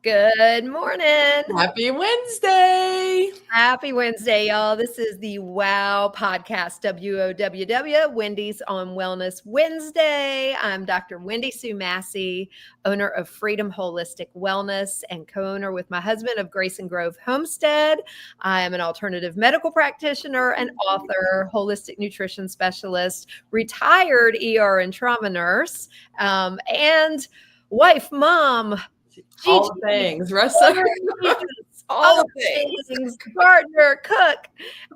Good morning. Happy Wednesday. Happy Wednesday, y'all. This is the WOW Podcast, WOWW, Wendy's on Wellness Wednesday. I'm Dr. Wendy Sue Massey, owner of Freedom Holistic Wellness and co-owner with my husband of Grace and Grove Homestead. I am an alternative medical practitioner and author, holistic nutrition specialist, retired ER and trauma nurse, and wife, mom, All the things, all the things, partner, cook,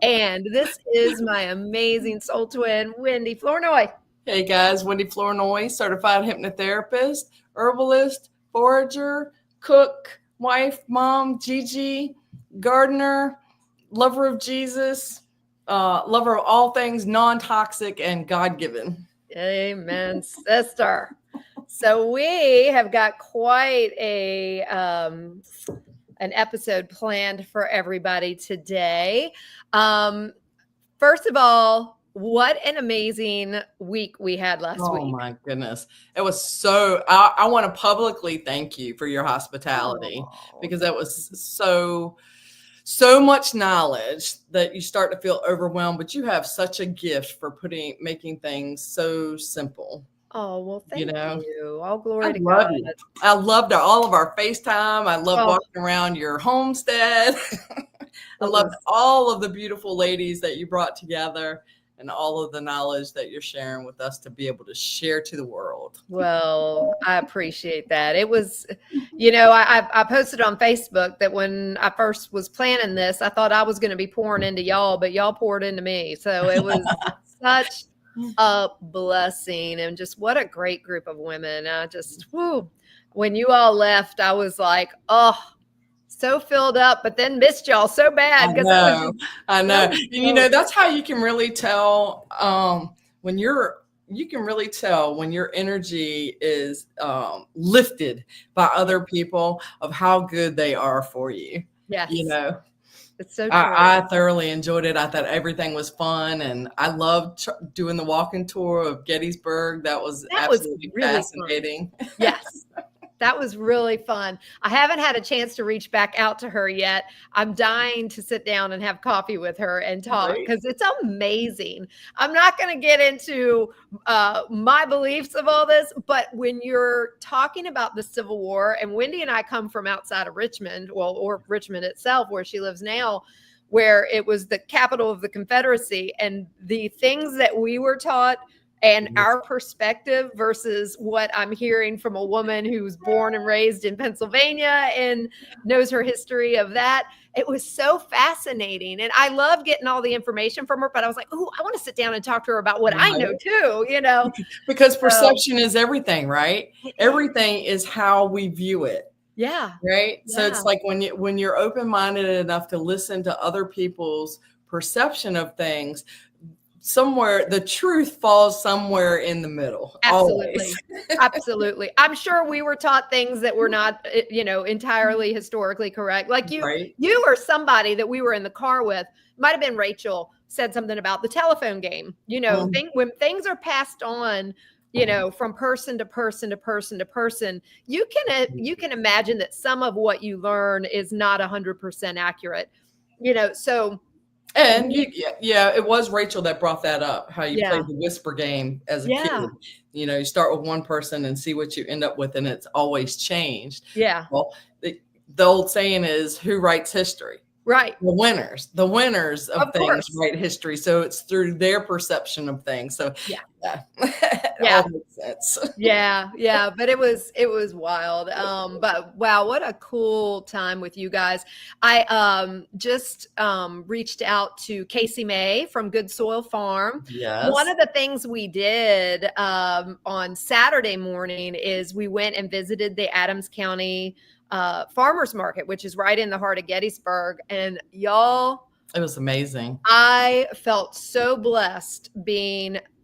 and this is my amazing soul twin, Wendy Flournoy. Hey guys, Wendy Flournoy, certified hypnotherapist, herbalist, forager, cook, wife, mom, Gigi, gardener, lover of Jesus, lover of all things non-toxic and God-given. Amen, sister. So we have got quite an episode planned for everybody today. First of all, what an amazing week we had last week. Oh my goodness. It was so, I want to publicly thank you for your hospitality because that was so much knowledge that you start to feel overwhelmed, but you have such a gift for making things so simple. Oh, well, thank you. All glory to God. You. I loved all of our FaceTime. I loved walking around your homestead. I loved all of the beautiful ladies that you brought together and all of the knowledge that you're sharing with us to be able to share to the world. Well, I appreciate that. It was, I posted on Facebook that when I first was planning this, I thought I was going to be pouring into y'all, but y'all poured into me. So it was such a blessing, and just what a great group of women. I just, when you all left, I was like, so filled up, but then missed y'all so bad. I know. And that's how you can really tell when you can really tell when your energy is lifted by other people of how good they are for you. Yes. It's so true. I thoroughly enjoyed it. I thought everything was fun, and I loved doing the walking tour of Gettysburg. That was absolutely really fascinating. Fun. Yes, that was really fun. I haven't had a chance to reach back out to her yet. I'm dying to sit down and have coffee with her and talk because it's amazing. I'm not going to get into my beliefs of all this, but when you're talking about the Civil War, and Wendy and I come from outside of Richmond, or Richmond itself, where she lives now, where it was the capital of the Confederacy, and the things that we were taught and our perspective versus what I'm hearing from a woman who's born and raised in Pennsylvania and knows her history of that. It was so fascinating. And I love getting all the information from her, but I was like, I want to sit down and talk to her about what I know too, Because perception is everything, right? Everything is how we view it. Yeah. Right. Yeah. So it's like when you're open-minded enough to listen to other people's perception of things, somewhere the truth falls somewhere in the middle. Absolutely. Absolutely. I'm sure we were taught things that were not, entirely historically correct. Like you or somebody that we were in the car with, might've been Rachel, said something about the telephone game, when things are passed on, from person to person to person to person, you can imagine that some of what you learn is not 100% accurate, so. And it was Rachel that brought that up, how you play the whisper game as a kid. You start with one person and see what you end up with, and it's always changed. Yeah. Well, the old saying is, who writes history? Right. The winners of things write history. So it's through their perception of things. So all makes sense. Yeah. But it was wild. But wow, what a cool time with you guys. I just reached out to Casey May from Good Soil Farm. Yes. One of the things we did on Saturday morning is we went and visited the Adams County farmers market, which is right in the heart of Gettysburg. And y'all, it was amazing. I felt so blessed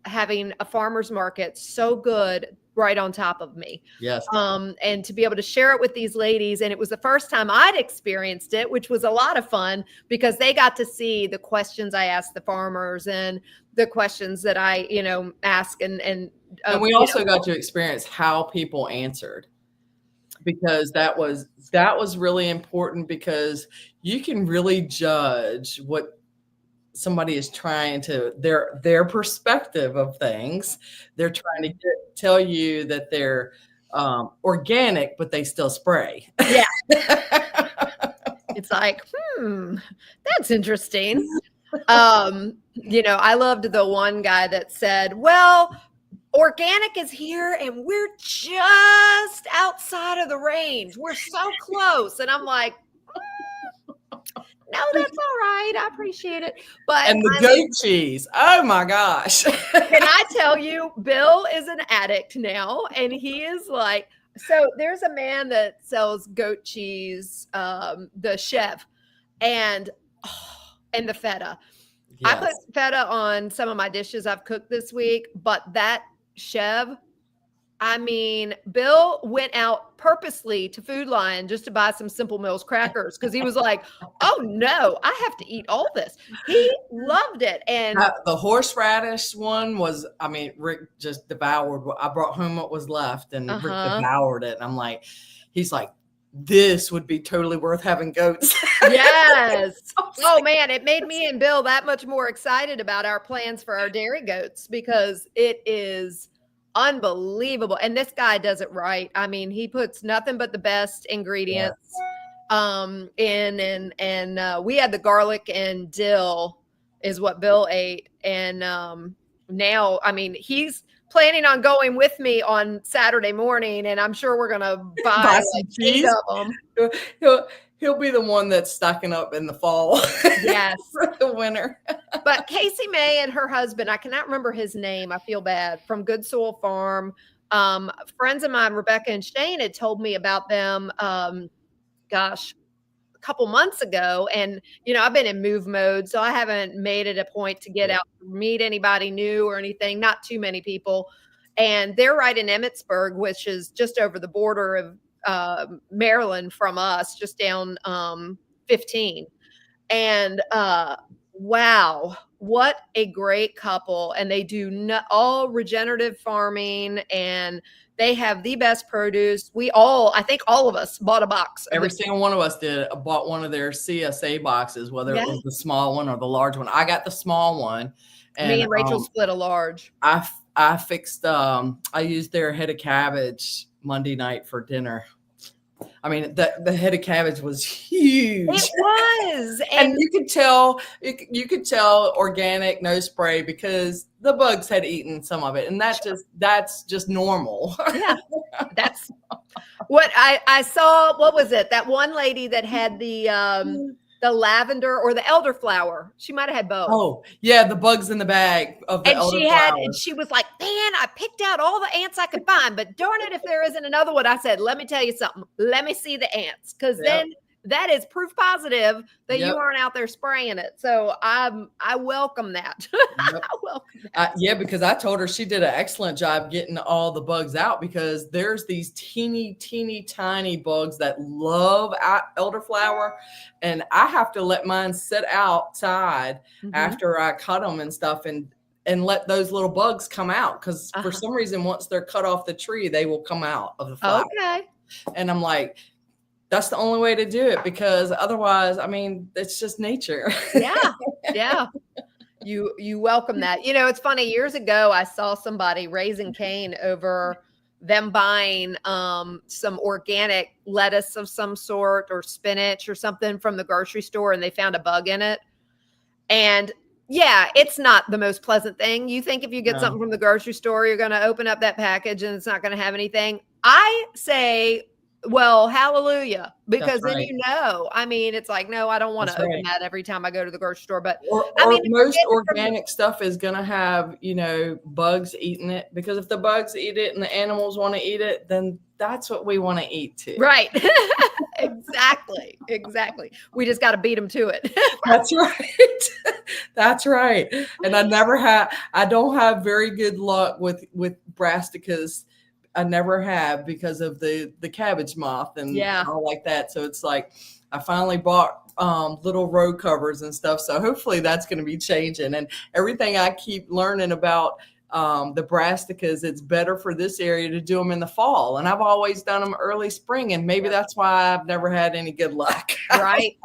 having a farmer's market so good right on top of me. Yes. And to be able to share it with these ladies. And it was the first time I'd experienced it, which was a lot of fun because they got to see the questions I asked the farmers and the questions that I, ask. And we also got to experience how people answered. because that was really important, because you can really judge what somebody is trying to, their perspective of things. They're trying to tell you that they're organic, but they still spray. Yeah. It's like, that's interesting. I loved the one guy that said, well, organic is here and we're just outside of the range. We're so close. And I'm like, no, that's all right. I appreciate it. But and the goat cheese. Oh my gosh. Can I tell you, Bill is an addict now. And he is like, so there's a man that sells goat cheese, the chef, and the feta. Yes. I put feta on some of my dishes I've cooked this week, but that Chev, I mean, Bill went out purposely to Food Lion just to buy some Simple Mills crackers because he was like, oh no, I have to eat all this. He loved it. And the horseradish one was, I mean, Rick just devoured. I brought home what was left and Rick devoured it. And I'm like, he's like, this would be totally worth having goats. Yes. Oh man, it made me and Bill that much more excited about our plans for our dairy goats because it is unbelievable. And this guy does it right. I mean, he puts nothing but the best ingredients in, and we had the garlic and dill is what Bill ate. And now, I mean, he's planning on going with me on Saturday morning, and I'm sure we're gonna buy some like cheese. 8 of them. He'll be the one that's stocking up in the fall. Yes. For the winter. But Casey May and her husband, I cannot remember his name, I feel bad, from Good Soil Farm. Friends of mine, Rebecca and Shane, had told me about them, a couple months ago. And, I've been in move mode, so I haven't made it a point to get out to meet anybody new or anything, not too many people. And they're right in Emmitsburg, which is just over the border of Maryland from us, just down 15. And wow, what a great couple. And they do all regenerative farming, and they have the best produce. I think all of us bought a box. Every single one of us bought one of their CSA boxes, whether it was the small one or the large one. I got the small one. And me and Rachel split a large. I fixed, I used their head of cabbage Monday night for dinner. I mean, the head of cabbage was huge. It was. And you could tell organic, no spray, because the bugs had eaten some of it. And that's just normal. Yeah. That's what I saw. What was it? That one lady that had the lavender or the elderflower. She might have had both. Oh, yeah, the bugs in the bag of the elderflower. And she was like, man, I picked out all the ants I could find, but darn it if there isn't another one. I said, let me tell you something. Let me see the ants, because then that is proof positive that you aren't out there spraying it. So I welcome that. I welcome that. Yeah, because I told her she did an excellent job getting all the bugs out, because there's these teeny tiny bugs that love elderflower, and I have to let mine sit outside after I cut them and stuff, and let those little bugs come out, because for some reason, once they're cut off the tree, they will come out of the flower. Okay. And I'm like, that's the only way to do it, because otherwise, I mean, it's just nature. Yeah. You welcome that. It's funny. Years ago, I saw somebody raising Cain over them buying some organic lettuce of some sort or spinach or something from the grocery store, and they found a bug in it. And yeah, it's not the most pleasant thing. You think if you get something from the grocery store, you're going to open up that package and it's not going to have anything. I say, well, hallelujah, because then I mean, it's like, no, I don't want to open that every time I go to the grocery store. But I mean, most organic stuff is going to have, bugs eating it, because if the bugs eat it and the animals want to eat it, then that's what we want to eat too. Right. Exactly. We just got to beat them to it. That's right. That's right. And I don't have very good luck with brassicas. I never have, because of the cabbage moth and all like that. So it's like, I finally bought little row covers and stuff. So hopefully that's going to be changing. And everything I keep learning about the brassicas, it's better for this area to do them in the fall. And I've always done them early spring, and maybe that's why I've never had any good luck. Right.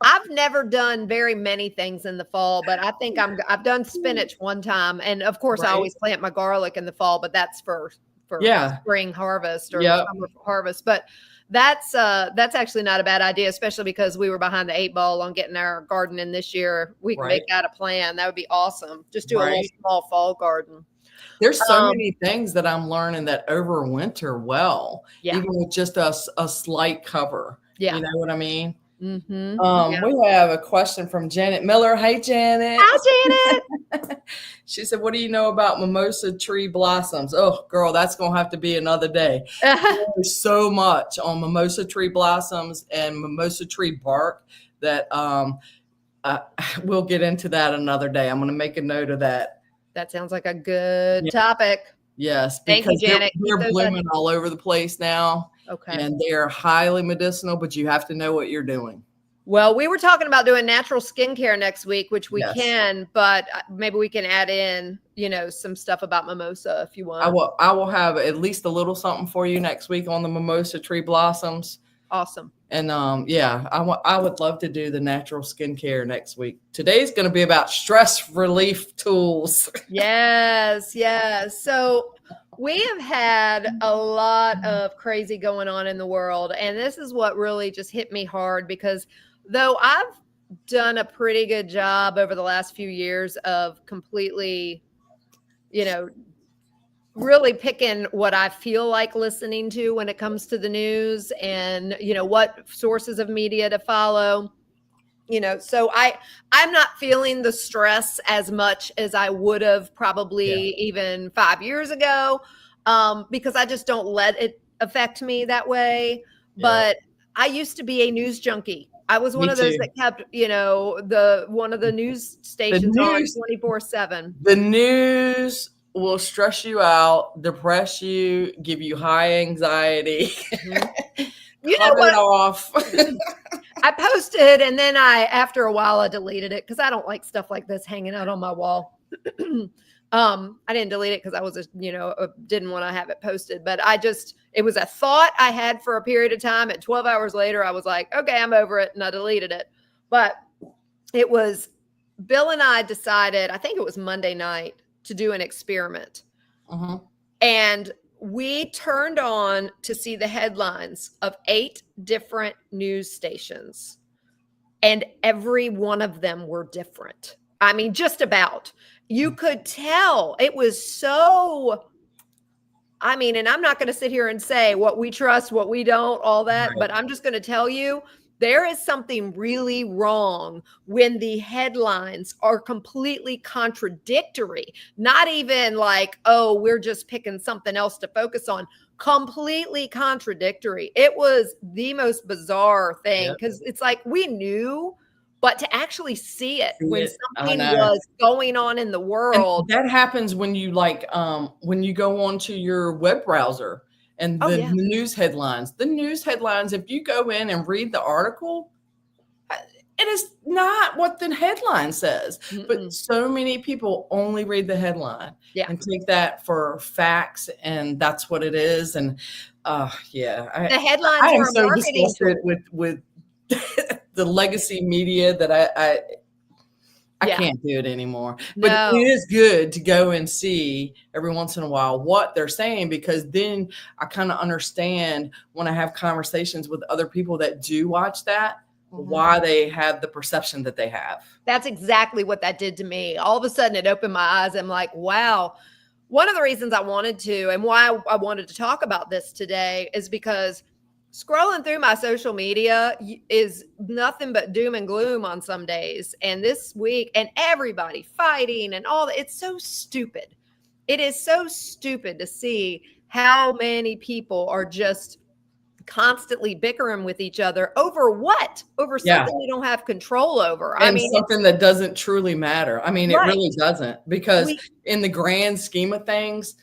I've never done very many things in the fall, but I think I've done spinach one time. And of course I always plant my garlic in the fall, but that's for spring harvest or summer harvest. But that's actually not a bad idea, especially because we were behind the 8 ball on getting our garden in this year. We can make that a plan. That would be awesome. Just do a little small fall garden. There's so many things that I'm learning that overwinter well, even with just a slight cover. You know what I mean? We have a question from Janet Miller. Hey, Janet. Hi, Janet. She said, what do you know about mimosa tree blossoms? Oh, girl, that's going to have to be another day. There's so much on mimosa tree blossoms and mimosa tree bark that we'll get into that another day. I'm going to make a note of that. That sounds like a good topic. Yes. Thank you, Janet. They're blooming all over the place now. Okay. And they're highly medicinal, but you have to know what you're doing. Well, we were talking about doing natural skincare next week, which we can, but maybe we can add in, some stuff about mimosa if you want. I will have at least a little something for you next week on the mimosa tree blossoms. Awesome. And I would love to do the natural skincare next week. Today's going to be about stress relief tools. Yes. So we have had a lot of crazy going on in the world. And this is what really just hit me hard, because though I've done a pretty good job over the last few years of completely, really picking what I feel like listening to when it comes to the news and, what sources of media to follow, so I'm not feeling the stress as much as I would have probably even 5 years ago, because I just don't let it affect me that way. But I used to be a news junkie. I was one of those that kept, one of the news stations on 24/7. The news will stress you out, depress you, give you high anxiety. You know what? Off. I posted, and then after a while, I deleted it because I don't like stuff like this hanging out on my wall. I didn't delete it because I was, didn't want to have it posted, but it was a thought I had for a period of time. And 12 hours later, I was like, okay, I'm over it. And I deleted it. But it was Bill and I decided, I think it was Monday night, to do an experiment. And we turned on to see the headlines of 8 different news stations, and every one of them were different. I mean, just about. You could tell it was so, and I'm not going to sit here and say what we trust, what we don't, all that, but I'm just going to tell you, there is something really wrong when the headlines are completely contradictory. Not even like, oh, we're just picking something else to focus on. Completely contradictory. It was the most bizarre thing, because it's like we knew, but to actually see it when something was going on in the world. And that happens when you when you go onto your web browser. And the news headlines, if you go in and read the article, it is not what the headline says. But so many people only read the headline and take that for facts, and that's what it is. And the headlines I am are so marketing disgusted with the legacy media that I can't do it anymore. But it is good to go and see every once in a while what they're saying, because then I kind of understand when I have conversations with other people that do watch that, why they have the perception that they have. That's exactly what that did to me. All of a sudden it opened my eyes. I'm like, wow. One of the reasons I wanted to, and why I wanted to talk about this today, is because scrolling through my social media is nothing but doom and gloom on some days. And this week, and everybody fighting and all that, it's so stupid. It is so stupid to see how many people are just constantly bickering with each other over what? Over something you don't have control over. And something that doesn't truly matter. It really doesn't, because in the grand scheme of things,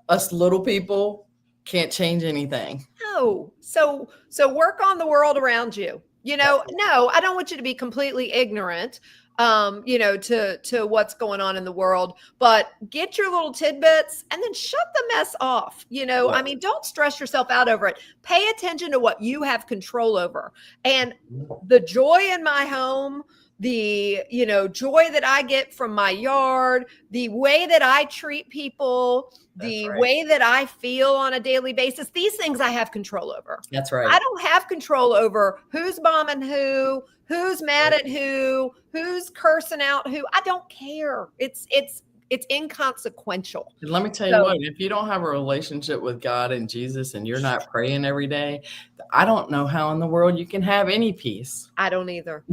us little people can't change anything. No. So work on the world around you. No, I don't want you to be completely ignorant. to what's going on in the world, but get your little tidbits and then shut the mess off. I mean, don't stress yourself out over it. Pay attention to what you have control over, and the joy in my home, the joy that I get from my yard, the way that I treat people, the way that I feel on a daily basis, these things I have control over. That's right. I don't have control over who's bombing who's mad at who's cursing out who. I don't care. It's inconsequential. And let me tell you what, if you don't have a relationship with God and Jesus and you're not praying every day, I don't know how in the world you can have any peace. I don't either.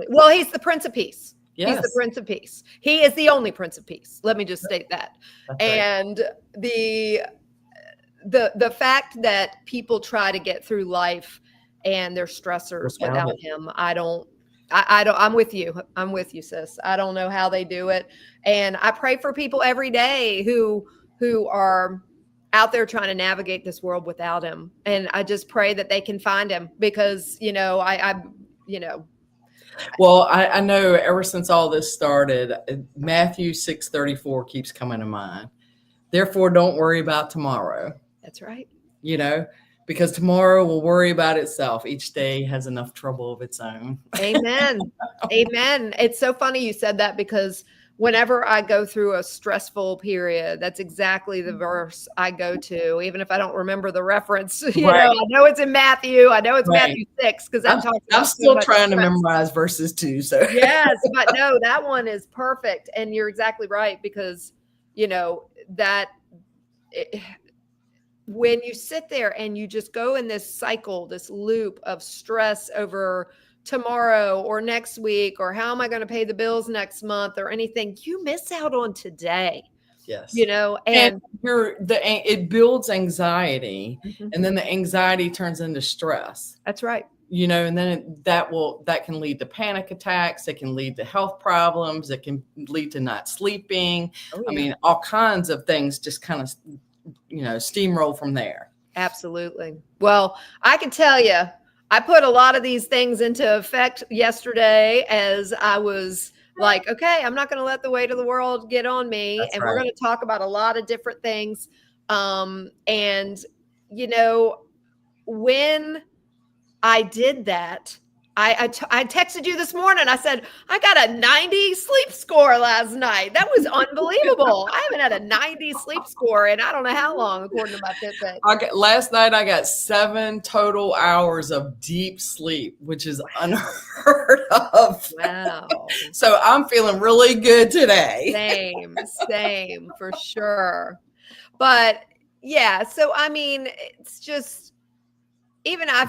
Well, he's the Prince of Peace. Yes. He's the Prince of Peace. He is the only Prince of Peace. Let me just state that. That's and right. The fact that people try to get through life and their stressors without him, I'm with you. I'm with you, sis. I don't know how they do it. And I pray for people every day who are out there trying to navigate this world without him. And I just pray that they can find him because, Well, I know ever since all this started, Matthew 6:34 keeps coming to mind. Therefore, don't worry about tomorrow. That's right. Because tomorrow will worry about itself. Each day has enough trouble of its own. Amen. Amen. It's so funny you said that because whenever I go through a stressful period, that's exactly the verse I go to, even if I don't remember the reference. I know it's in Matthew. I know it's Matthew 6 because I'm still trying to memorize verses too. So yes, but no, that one is perfect, and you're exactly right because when you sit there and you just go in this cycle, this loop of stress over tomorrow or next week, or how am I going to pay the bills next month or anything, you miss out on today. Yes. And it builds anxiety, and then the anxiety turns into stress. That's right. And then that can lead to panic attacks. It can lead to health problems. It can lead to not sleeping. Oh, yeah. I mean, all kinds of things just kind of steamroll from there. Absolutely. Well, I can tell you, I put a lot of these things into effect yesterday as I was like, okay, I'm not going to let the weight of the world get on me. That's and right. We're going to talk about a lot of different things. And when I did that, I texted you this morning. I said, I got a 90 sleep score last night. That was unbelievable. I haven't had a 90 sleep score in I don't know how long, according to my Fitbit. Last night, I got 7 total hours of deep sleep, which is unheard of. Wow. So I'm feeling really good today. Same for sure. But yeah, so I mean, it's just, even I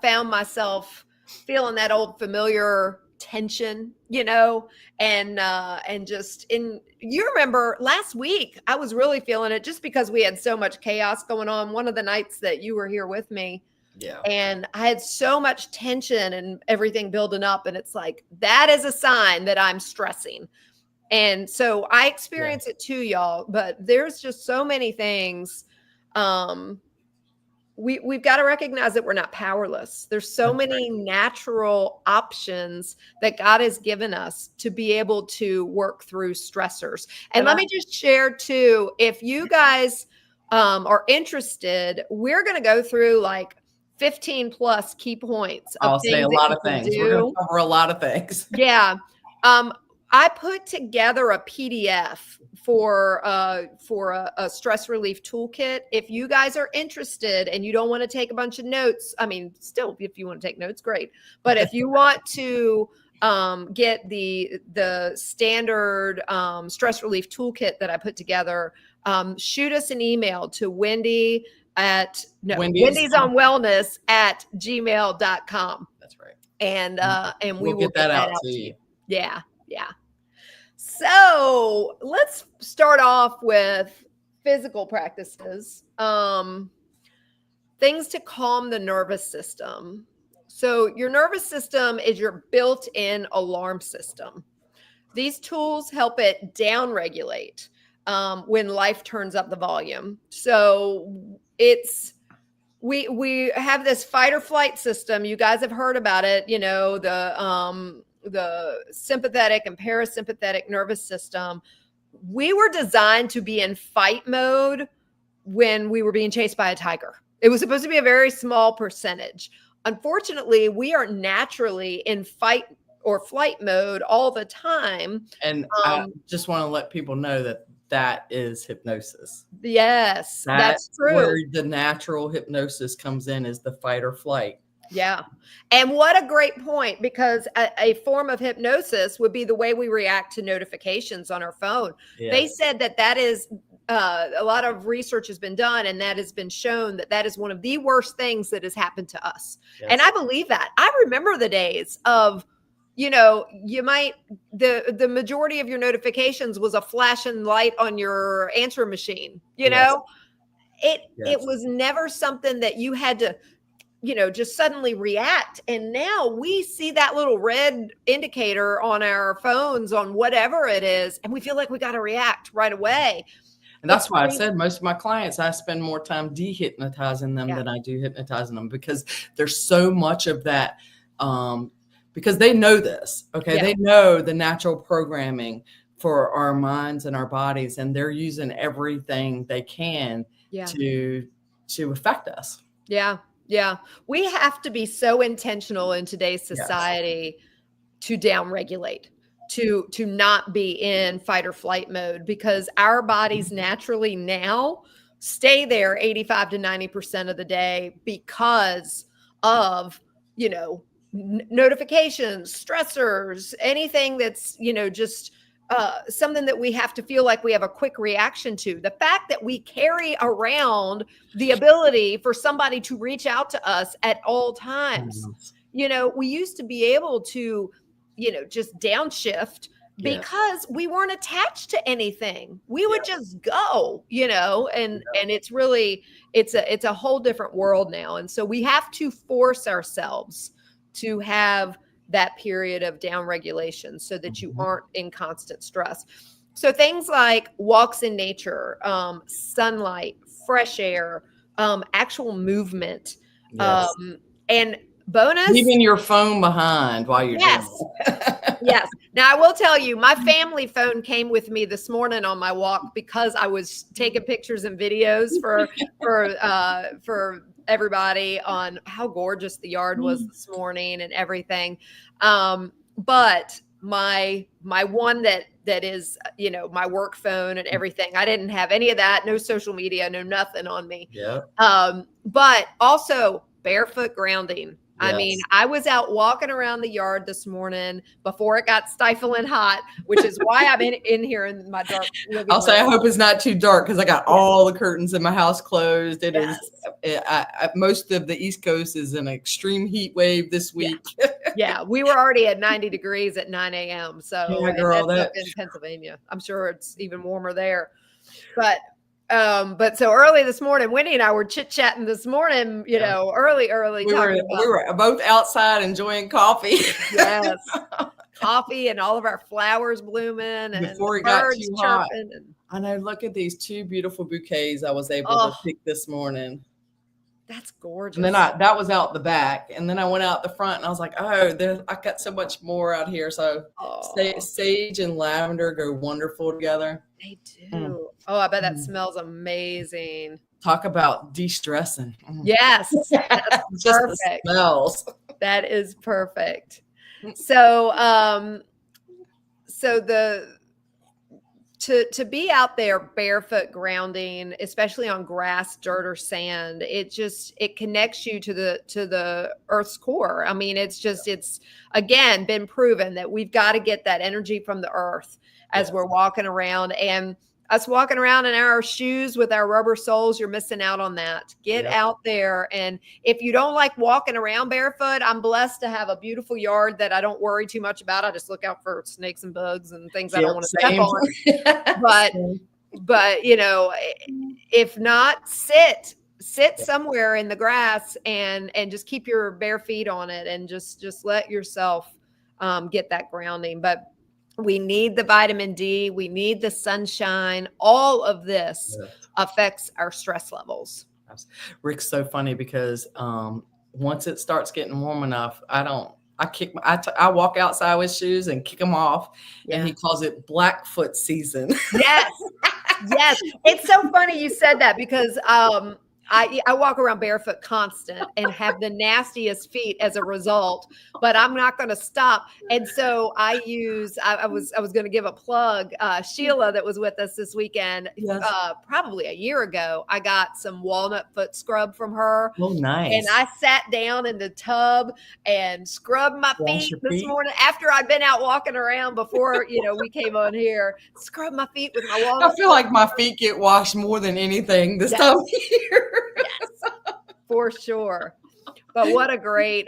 found myself feeling that old familiar tension, and you remember last week, I was really feeling it just because we had so much chaos going on. One of the nights that you were here with me. Yeah. And I had so much tension and everything building up. And it's like, that is a sign that I'm stressing. And so I experience it too, y'all, but there's just so many things. We've got to recognize that we're not powerless. There's so many natural options that God has given us to be able to work through stressors. And let me just share too, if you guys are interested, we're going to go through like 15 plus key points. I'll say a lot of things. We're going to cover a lot of things. Yeah. I put together a PDF for a stress relief toolkit. If you guys are interested and you don't want to take a bunch of notes, I mean, still, if you want to take notes, great. But if you want to get the standard stress relief toolkit that I put together, shoot us an email to Wendy's on wellness at gmail.com. That's right. And we will get that out to you. Yeah. So let's start off with physical practices, things to calm the nervous system. So your nervous system is your built-in alarm system. These tools help it down-regulate when life turns up the volume. So we have this fight or flight system. You guys have heard about it, sympathetic and parasympathetic nervous system, we were designed to be in fight mode when we were being chased by a tiger. It was supposed to be a very small percentage. Unfortunately, we are naturally in fight or flight mode all the time. And I just want to let people know that is hypnosis. Yes, that's true. Where the natural hypnosis comes in is the fight or flight. Yeah. And what a great point, because a form of hypnosis would be the way we react to notifications on our phone. Yes. They said that is a lot of research has been done, and that has been shown that is one of the worst things that has happened to us. Yes. And I believe that. I remember the days of, you might, the majority of your notifications was a flashing light on your answer machine, know, it was never something that you had to, just suddenly react. And now we see that little red indicator on our phones on whatever it is, and we feel like we got to react right away. And that's why I said most of my clients, I spend more time dehypnotizing them than I do hypnotizing them, because there's so much of that, because they know this, okay? Yeah. They know the natural programming for our minds and our bodies, and they're using everything they can to affect us. Yeah. Yeah. We have to be so intentional in today's society to downregulate, to not be in fight or flight mode, because our bodies naturally now stay there 85 to 90% of the day because of, notifications, stressors, anything that's, just something that we have to feel like we have a quick reaction to. The fact that we carry around the ability for somebody to reach out to us at all times. We used to be able to, just downshift because we weren't attached to anything. We would just go, and it's really, it's a whole different world now. And so we have to force ourselves to have that period of down regulation so that you aren't in constant stress. So things like walks in nature, sunlight, fresh air, actual movement, and bonus, leaving your phone behind while you're doing it. Yes. Now I will tell you, my family phone came with me this morning on my walk because I was taking pictures and videos for everybody on how gorgeous the yard was this morning and everything. But my one that is, my work phone and everything, I didn't have any of that, no social media, no nothing on me. Yeah. But also barefoot grounding. Yes. I mean, I was out walking around the yard this morning before it got stifling hot, which is why I'm in here in my dark living room. I'll say I hope it's not too dark, because I got all the curtains in my house closed. It is most of the East Coast is an extreme heat wave this week. Yeah, we were already at 90 degrees at 9 a.m. So girl, that's up in Pennsylvania. I'm sure it's even warmer there. But so early this morning, Wendy and I were chit-chatting this morning, early. We were both outside enjoying coffee. Yes. Coffee and all of our flowers blooming and before it got too hot. I know, look at these two beautiful bouquets I was able to pick this morning. That's gorgeous. And then that was out the back, and then I went out the front, and I was like, I got so much more out here. So sage and lavender go wonderful together. They do. Oh, I bet that smells amazing. Talk about de-stressing. Yes. That's just perfect. The smells. That is perfect. So, to be out there barefoot grounding, especially on grass, dirt, or sand, it connects you to the earth's core. I mean, it's again been proven that we've got to get that energy from the earth as we're walking around, and us walking around in our shoes with our rubber soles, you're missing out on that. Get out there. And if you don't like walking around barefoot, I'm blessed to have a beautiful yard that I don't worry too much about. I just look out for snakes and bugs and things I don't want to step on. But if not, sit somewhere in the grass and just keep your bare feet on it and just let yourself get that grounding. But we need the vitamin D. We need the sunshine. All of this affects our stress levels. Rick's so funny because once it starts getting warm enough, I don't I walk outside with shoes and kick them off, and Yeah. he calls it Blackfoot season. Yes. Yes. It's so funny you said that because I walk around barefoot constant and have the nastiest feet as a result, but I'm not going to stop. And so I was going to give a plug, Sheila that was with us this weekend, Yes. Probably a year ago, I got some walnut foot scrub from her. Oh, nice. And I sat down in the tub and scrubbed my feet this morning after I'd been out walking around before, we came on here, scrubbed my feet with my walnut. I feel like my feet get washed more than anything this time of year. Yes, for sure. But what a great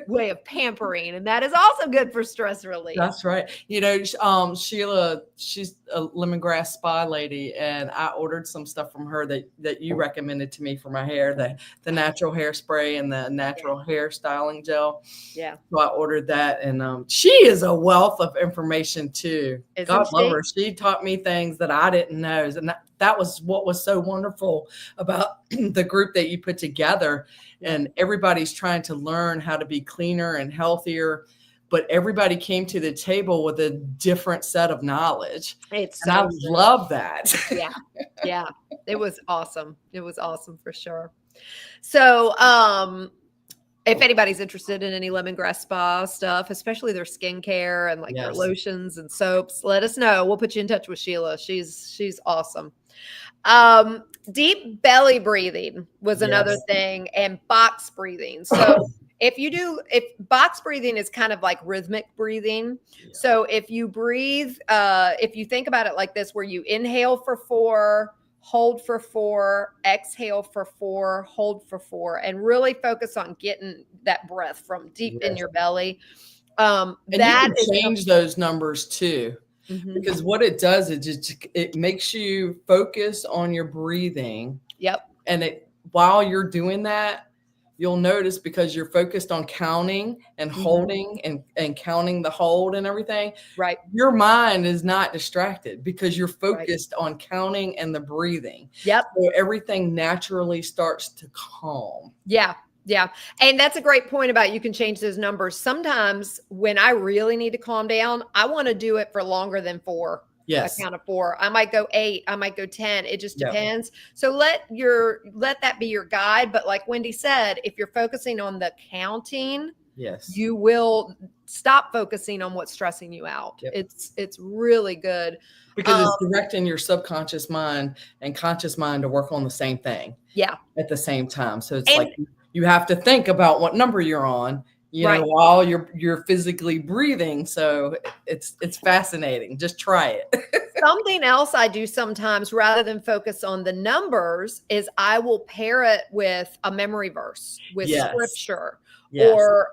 way of pampering. And that is also good for stress relief. That's right. Sheila, she's a lemongrass spa lady, and I ordered some stuff from her that you recommended to me for my hair, the natural hairspray and the natural hair styling gel. Yeah. So I ordered that, and she is a wealth of information too. God love her. She taught me things that I didn't know. And that was what was so wonderful about the group that you put together. And everybody's trying to learn how to be cleaner and healthier, but everybody came to the table with a different set of knowledge. I love that. Yeah. Yeah. It was awesome. It was awesome for sure. So, if anybody's interested in any lemongrass spa stuff, especially their skincare and their lotions and soaps, let us know. We'll put you in touch with Sheila. She's awesome. Deep belly breathing was another thing, and box breathing. So if box breathing is kind of like rhythmic breathing. Yeah. So if you breathe, if you think about it like this, where you inhale for 4, hold for 4, exhale for 4, hold for 4, and really focus on getting that breath from deep in your belly. And that you can change those numbers too. Mm-hmm. Because what it does is it makes you focus on your breathing. Yep. And while you're doing that, you'll notice, because you're focused on counting and holding and counting the hold and everything. Right. Your mind is not distracted because you're focused on counting and the breathing. Yep. So everything naturally starts to calm. Yeah. Yeah. And that's a great point about you can change those numbers. Sometimes when I really need to calm down, I want to do it for longer than 4. Yes. A count of 4. I might go 8. I might go 10. It just depends. So let that be your guide. But like Wendy said, if you're focusing on the counting, you will stop focusing on what's stressing you out. Yep. It's really good. Because it's directing your subconscious mind and conscious mind to work on the same thing. Yeah. At the same time. So it's like you have to think about what number you're on, while you're physically breathing. So it's fascinating. Just try it. Something else I do sometimes, rather than focus on the numbers, is I will pair it with a memory verse, with scripture, or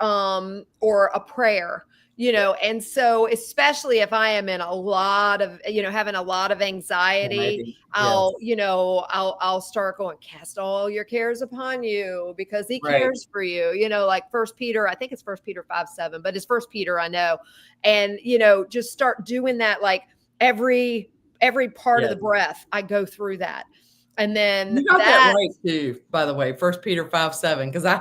a prayer. And so especially if I am in a lot of, having a lot of anxiety, I'll start going, cast all your cares upon you because he cares for you, like 1 Peter, I think it's 1 Peter 5:7, but it's 1 Peter, I know. And, just start doing that. Like every part of the breath, I go through that. And then you got that right too, by the way, 1 Peter 5:7, because I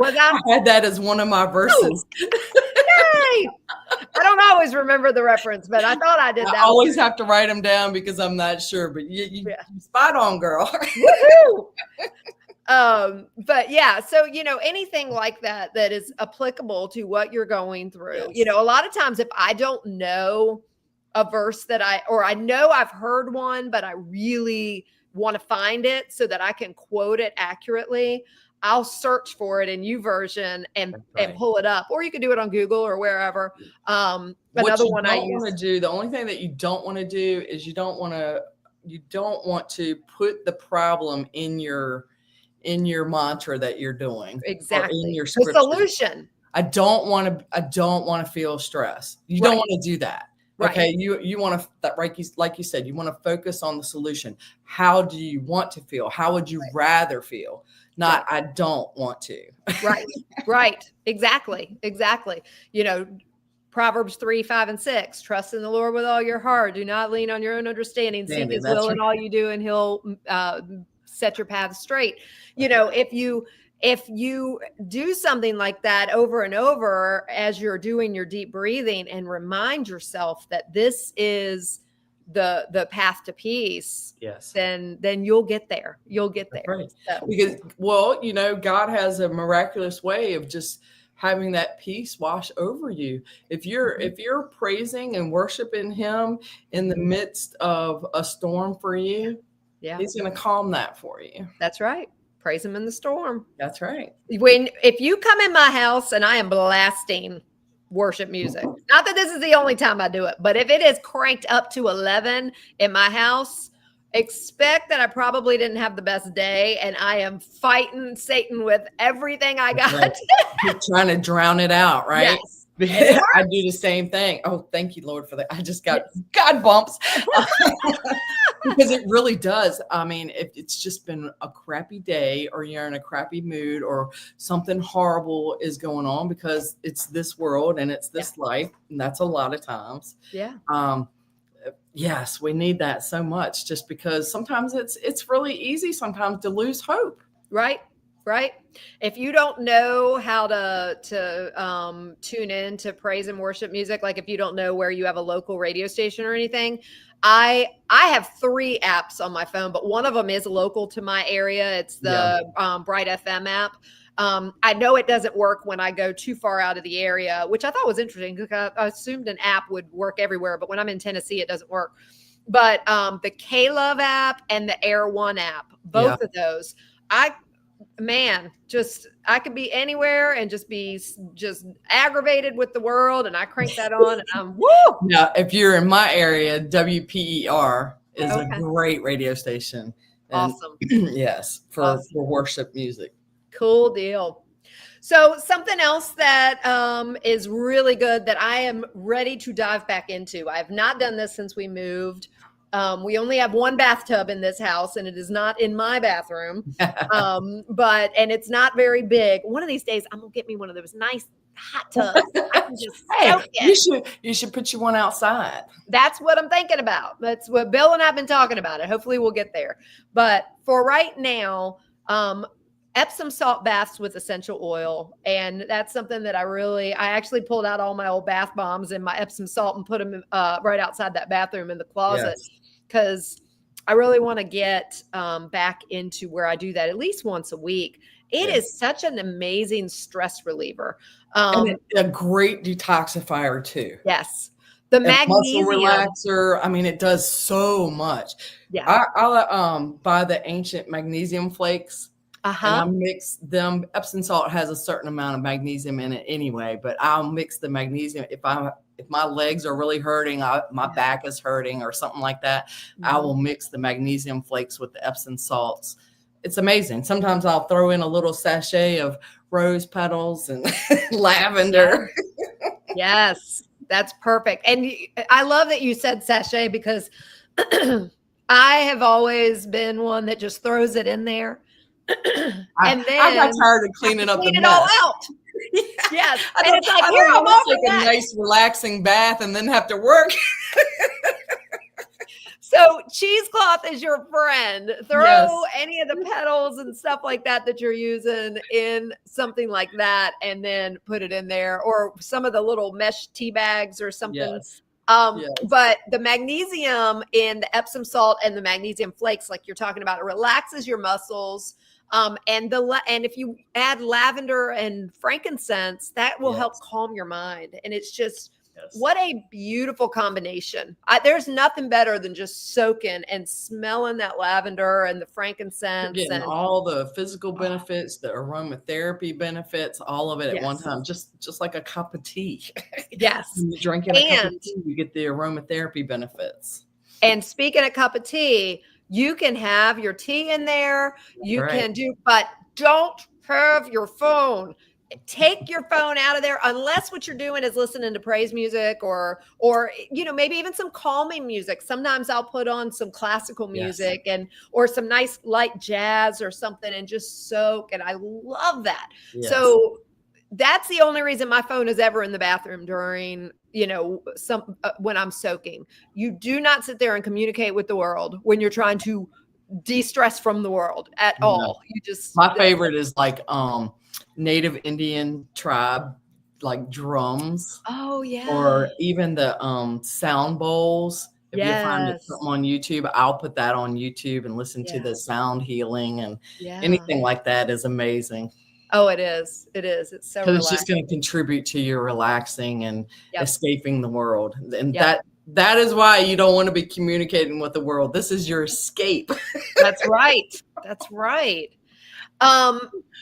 had that as one of my verses. Yay! I don't always remember the reference, but I thought I did that. I always have to write them down because I'm not sure, but you spot on, girl. Woohoo! But yeah, so, anything like that is applicable to what you're going through. A lot of times if I don't know a verse I know I've heard one, but I really want to find it so that I can quote it accurately, I'll search for it in YouVersion and pull it up, or you can do it on Google or wherever. Another one I use. The only thing that you don't want to do is you don't want to put the problem in your mantra that you're doing. Exactly. Or in your the solution. I don't want to feel stress. You don't want to do that. Okay. You want to, like you said, you want to focus on the solution. How do you want to feel? How would you rather feel? Not, I don't want to. Right. Exactly. Proverbs 3:5-6, trust in the Lord with all your heart. Do not lean on your own understanding. Seek his will in all you do, and he'll set your path straight. if you do something like that over and over as you're doing your deep breathing and remind yourself that this is the path to peace, Yes. then you'll get there. You'll get there. Right. So. Because, well, God has a miraculous way of just having that peace wash over you. If you're praising and worshiping him in the midst of a storm for you, he's going to calm that for you. That's right. Praise him in the storm. That's right. If you come in my house and I am blasting worship music, not that this is the only time I do it, but if it is cranked up to 11 in my house, expect that I probably didn't have the best day and I am fighting Satan with everything I got. Right. You're trying to drown it out, right? Yes. I do the same thing. Oh, thank you, Lord, for that. I just got God bumps. Because it really does. I mean, if it's just been a crappy day or you're in a crappy mood or something horrible is going on, because it's this world and it's this life, and that's a lot of times. Yeah. Yes, we need that so much, just because sometimes it's really easy sometimes to lose hope. Right. If you don't know how to tune in to praise and worship music, like if you don't know where you have a local radio station or anything, I have 3 apps on my phone, but one of them is local to my area. It's the Bright FM app. I know it doesn't work when I go too far out of the area, which I thought was interesting because I assumed an app would work everywhere, but when I'm in Tennessee, it doesn't work. But the K-Love app and the Air One app, both of those, I could be anywhere and just be aggravated with the world, and I crank that on and I'm woo. Now, if you're in my area, WPER is a great radio station. And awesome. Yes, for worship music. Cool deal. So something else that is really good that I am ready to dive back into. I have not done this since we moved. We only have one bathtub in this house, and it is not in my bathroom. And it's not very big. One of these days, I'm gonna get me one of those nice hot tubs. I can just soak it. You should put you one outside. That's what I'm thinking about. That's what Bill and I've been talking about. It. Hopefully, we'll get there. But for right now, Epsom salt baths with essential oil. And that's something that I actually pulled out all my old bath bombs and my Epsom salt and put them right outside that bathroom in the closet, because I really want to get back into where I do that at least once a week. It is such an amazing stress reliever. And a great detoxifier too. Yes. The magnesium. Muscle relaxer. I mean, it does so much. Yeah. I'll buy the ancient magnesium flakes. And I mix them. Epsom salt has a certain amount of magnesium in it anyway, but I'll mix the magnesium. If my legs are really hurting, my back is hurting or something like that, I will mix the magnesium flakes with the Epsom salts. It's amazing. Sometimes I'll throw in a little sachet of rose petals and lavender. Yes, that's perfect. And I love that you said sachet, because I have always been one that just throws it in there. And then I got tired of cleaning up the mess. It all out. Yes. I don't want to take a nice relaxing bath and then have to work. So cheesecloth is your friend. Throw any of the petals and stuff like that you're using in something like that, and then put it in there, or some of the little mesh tea bags or something. But the magnesium in the Epsom salt and the magnesium flakes, like you're talking about, it relaxes your muscles. And if you add lavender and frankincense, that will help calm your mind. And it's just what a beautiful combination. There's nothing better than just soaking and smelling that lavender and the frankincense and all the physical benefits, the aromatherapy benefits, all of it at one time, just like a cup of tea. Yes. When you're drinking a cup of tea, you get the aromatherapy benefits. And speaking of cup of tea, you can have your tea in there. You can but don't have your phone. Take your phone out of there, unless what you're doing is listening to praise music or maybe even some calming music. Sometimes I'll put on some classical music or some nice light jazz or something and just soak. And I love that. Yes. So that's the only reason my phone is ever in the bathroom during, when I'm soaking. You do not sit there and communicate with the world when you're trying to de-stress from the world at all. You just, my favorite is like Native Indian tribe, like drums. Oh yeah. Or even the sound bowls. If you find it something on YouTube, I'll put that on YouTube and listen to the sound healing, and anything like that is amazing. Oh, it is. It is. It's so relaxing. It's just going to contribute to your relaxing and escaping the world. And that is why you don't want to be communicating with the world. This is your escape. That's right. That's right.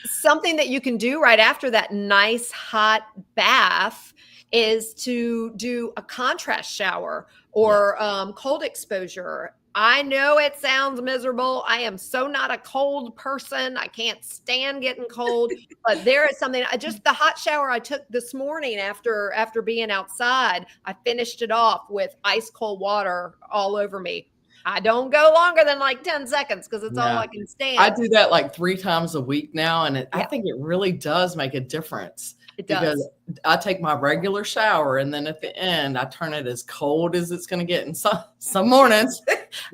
Something that you can do right after that nice hot bath is to do a contrast shower or cold exposure. I know it sounds miserable. I am so not a cold person. I can't stand getting cold, but there is something. Just the hot shower I took this morning after being outside, I finished it off with ice cold water all over me. I don't go longer than like 10 seconds because it's all I can stand. I do that like 3 times a week now, and I think it really does make a difference. It does. Because I take my regular shower, and then at the end, I turn it as cold as it's going to get. And some mornings,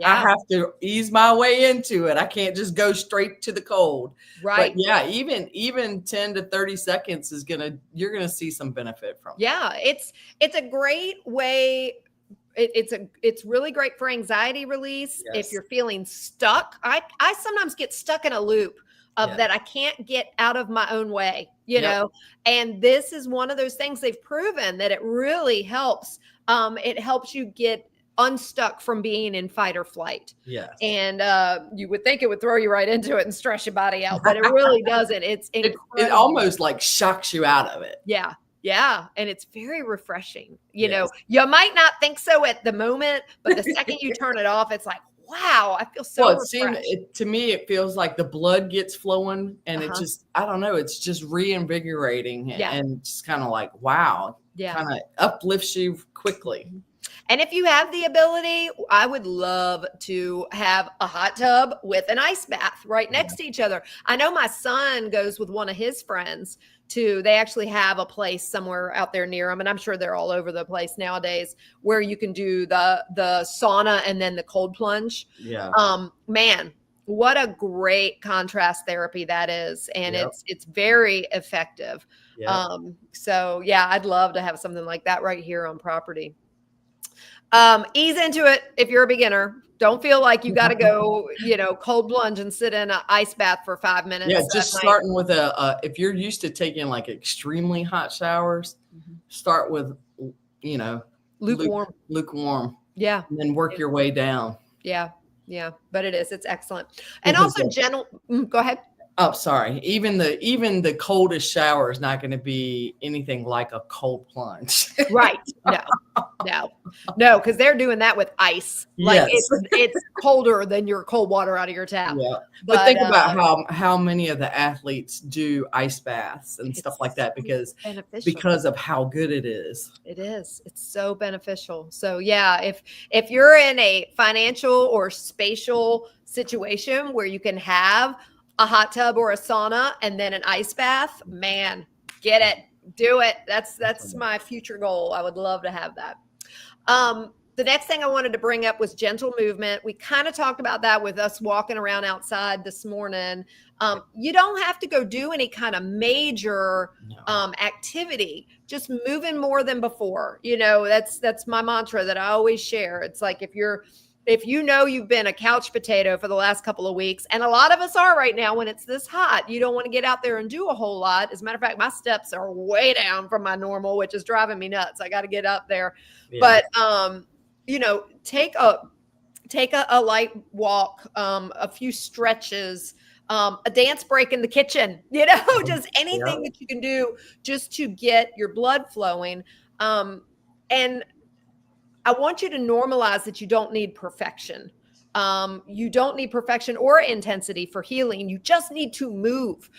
I have to ease my way into it. I can't just go straight to the cold. Right. But even 10 to 30 seconds you're going to see some benefit from it. Yeah, it's a great way. It's really great for anxiety release. If you're feeling stuck, I sometimes get stuck in a loop of that I can't get out of my own way, you know, and this is one of those things they've proven that it really helps. It helps you get unstuck from being in fight or flight. Yes. And you would think it would throw you right into it and stress your body out, but it really doesn't. It's incredible. It almost like shocks you out of it. Yeah. Yeah. And it's very refreshing. You know, you might not think so at the moment, but the second you turn it off, it's like, wow, I feel so refreshed. To me, it feels like the blood gets flowing, and it just, I don't know, it's just reinvigorating and just kind of like, wow, kind of uplifts you quickly. And if you have the ability, I would love to have a hot tub with an ice bath right next to each other. I know my son goes with one of his friends they actually have a place somewhere out there near them, and I'm sure they're all over the place nowadays, where you can do the sauna and then the cold plunge. Yeah. Man, what a great contrast therapy that is. And it's very effective. So yeah, I'd love to have something like that right here on property. Ease into it if you're a beginner. Don't feel like you got to go, cold plunge and sit in an ice bath for 5 minutes. Yeah, just starting with if you're used to taking like extremely hot showers, start with, lukewarm. Yeah. And then work your way down. Yeah. Yeah. But it's excellent. And also gentle. Go ahead. Oh, sorry. Even the coldest shower is not going to be anything like a cold plunge. Right. No, because they're doing that with ice. Like it's colder than your cold water out of your tap. Yeah. But think about how many of the athletes do ice baths and stuff like that because of how good it is. It is. It's so beneficial. So yeah, if you're in a financial or spatial situation where you can have a hot tub or a sauna and then an ice bath, man, get it, do it. That's my future goal. I would love to have that. The next thing I wanted to bring up was gentle movement. We kind of talked about that with us walking around outside this morning. You don't have to go do any kind of major activity, just moving more than before. That's my mantra that I always share. It's like if you've been a couch potato for the last couple of weeks, and a lot of us are right now when it's this hot, you don't want to get out there and do a whole lot. As a matter of fact, my steps are way down from my normal, which is driving me nuts. I got to get up there. Yeah. But, take a light walk, a few stretches, a dance break in the kitchen, just anything that you can do just to get your blood flowing. And I want you to normalize that you don't need perfection. You don't need perfection or intensity for healing. You just need to move.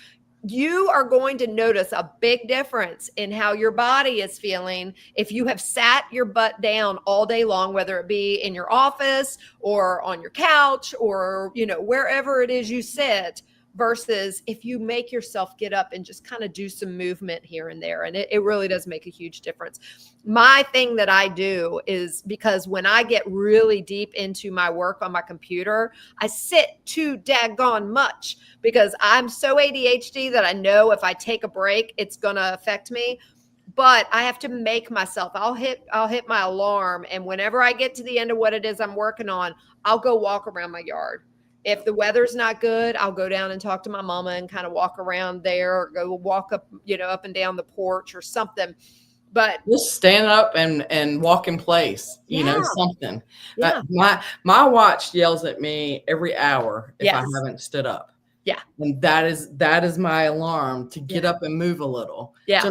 You are going to notice a big difference in how your body is feeling if you have sat your butt down all day long, whether it be in your office or on your couch or, wherever it is you sit, versus if you make yourself get up and just kind of do some movement here and there. And it really does make a huge difference. My thing that I do is, because when I get really deep into my work on my computer, I sit too daggone much because I'm so ADHD that I know if I take a break, it's going to affect me. But I have to make myself, I'll hit my alarm. And whenever I get to the end of what it is I'm working on, I'll go walk around my yard. If the weather's not good, I'll go down and talk to my mama and kind of walk around there, or go walk up, up and down the porch or something. But just stand up and walk in place, something. Yeah. My watch yells at me every hour if I Yes. haven't stood up. Yeah. And that is my alarm to get up and move a little. Yeah.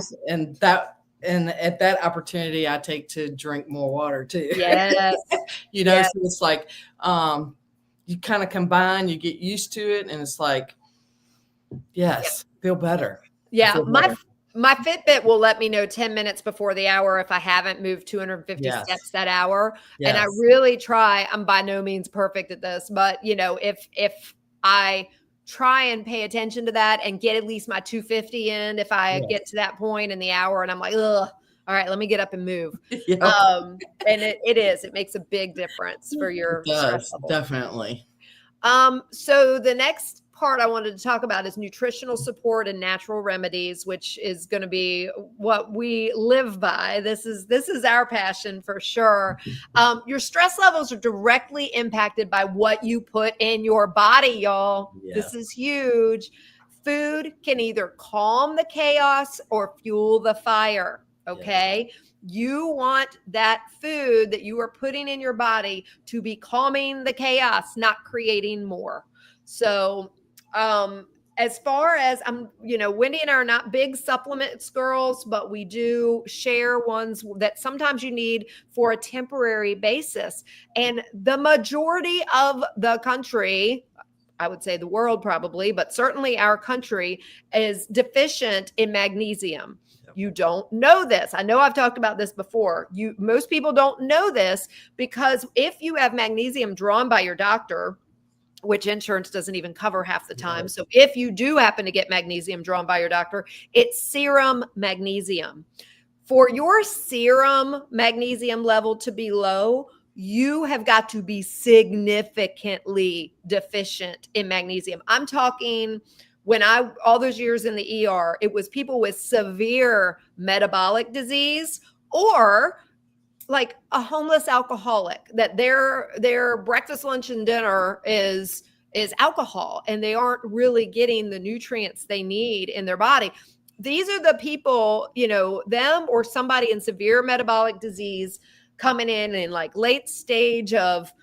And at that opportunity, I take to drink more water too. Yes. So it's like, you kind of combine, you get used to it, and it's like, yes, feel better. Yeah. Feel better. My Fitbit will let me know 10 minutes before the hour if I haven't moved 250 steps that hour. Yes. And I really try. I'm by no means perfect at this, but if I try and pay attention to that and get at least my 250 in, if I get to that point in the hour and I'm like, ugh, all right, let me get up and move. Yep. And it makes a big difference for your stress level. Definitely. So the next part I wanted to talk about is nutritional support and natural remedies, which is going to be what we live by. This is our passion for sure. Your stress levels are directly impacted by what you put in your body, y'all. Yeah. This is huge. Food can either calm the chaos or fuel the fire. Okay. Yeah. You want that food that you are putting in your body to be calming the chaos, not creating more. So, as far as Wendy and I are not big supplements girls, but we do share ones that sometimes you need for a temporary basis. And the majority of the country, I would say the world probably, but certainly our country, is deficient in magnesium. You don't know this. I know I've talked about this before. Most people don't know this, because if you have magnesium drawn by your doctor, which insurance doesn't even cover half the time. Right. So if you do happen to get magnesium drawn by your doctor, it's serum magnesium. For your serum magnesium level to be low, you have got to be significantly deficient in magnesium. I'm talking, all those years in the ER, it was people with severe metabolic disease, or like a homeless alcoholic, that their breakfast, lunch, and dinner is alcohol, and they aren't really getting the nutrients they need in their body. These are the people, them or somebody in severe metabolic disease coming in like late stage of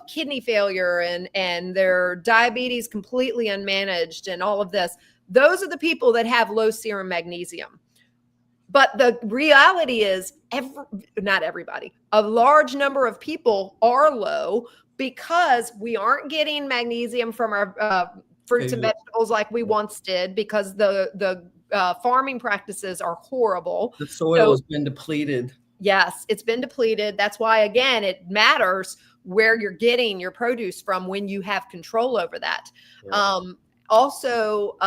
kidney failure and their diabetes completely unmanaged and all of this. Those are the people that have low serum magnesium. But the reality is, not everybody, a large number of people are low because we aren't getting magnesium from our fruits and vegetables like we once did, because the farming practices are horrible. The soil has been depleted. Yes, it's been depleted. That's why, again, it matters where you're getting your produce from when you have control over that. Yeah. Also,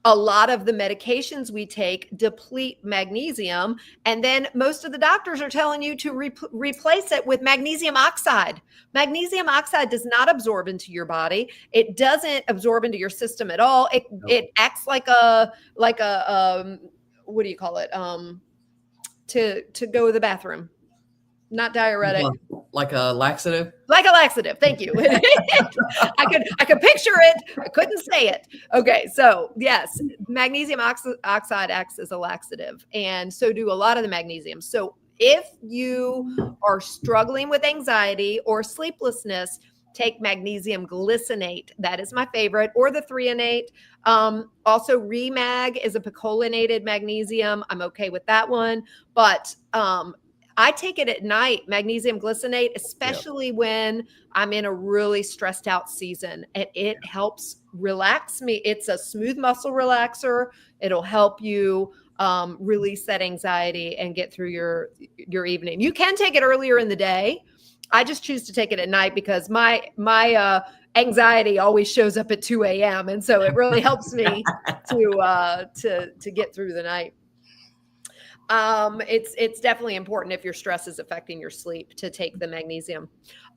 a lot of the medications we take deplete magnesium, and then most of the doctors are telling you to replace it with magnesium oxide. Magnesium oxide does not absorb into your body. It doesn't absorb into your system at all. It acts like a what do you call it? To go to the bathroom. Not diuretic. Like a laxative? Like a laxative. Thank you. I could picture it. I couldn't say it. Okay. So yes, magnesium oxide acts as a laxative, and so do a lot of the magnesium. So if you are struggling with anxiety or sleeplessness, take magnesium glycinate. That is my favorite, or the 3-in-8. Also, Remag is a picolinated magnesium. I'm okay with that one, but I take it at night, magnesium glycinate, especially when I'm in a really stressed out season, and it helps relax me. It's a smooth muscle relaxer. It'll help you release that anxiety and get through your evening. You can take it earlier in the day. I just choose to take it at night because my anxiety always shows up at 2 a.m. And so it really helps me to get through the night. It's definitely important if your stress is affecting your sleep to take the magnesium.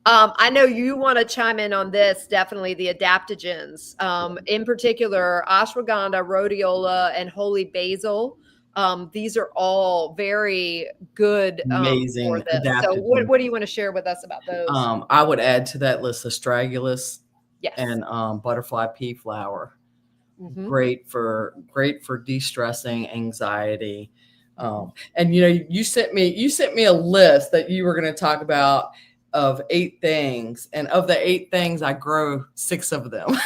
I know you want to chime in on this, definitely the adaptogens, in particular, ashwagandha, rhodiola, and holy basil. These are all very good Amazing for this. So adaptogens. what do you want to share with us about those? I would add to that list astragalus Yes. and butterfly pea flower. Mhm. Great for de-stressing anxiety. And you sent me a list that you were going to talk about of 8 things, and of the 8 things, I grow 6 of them.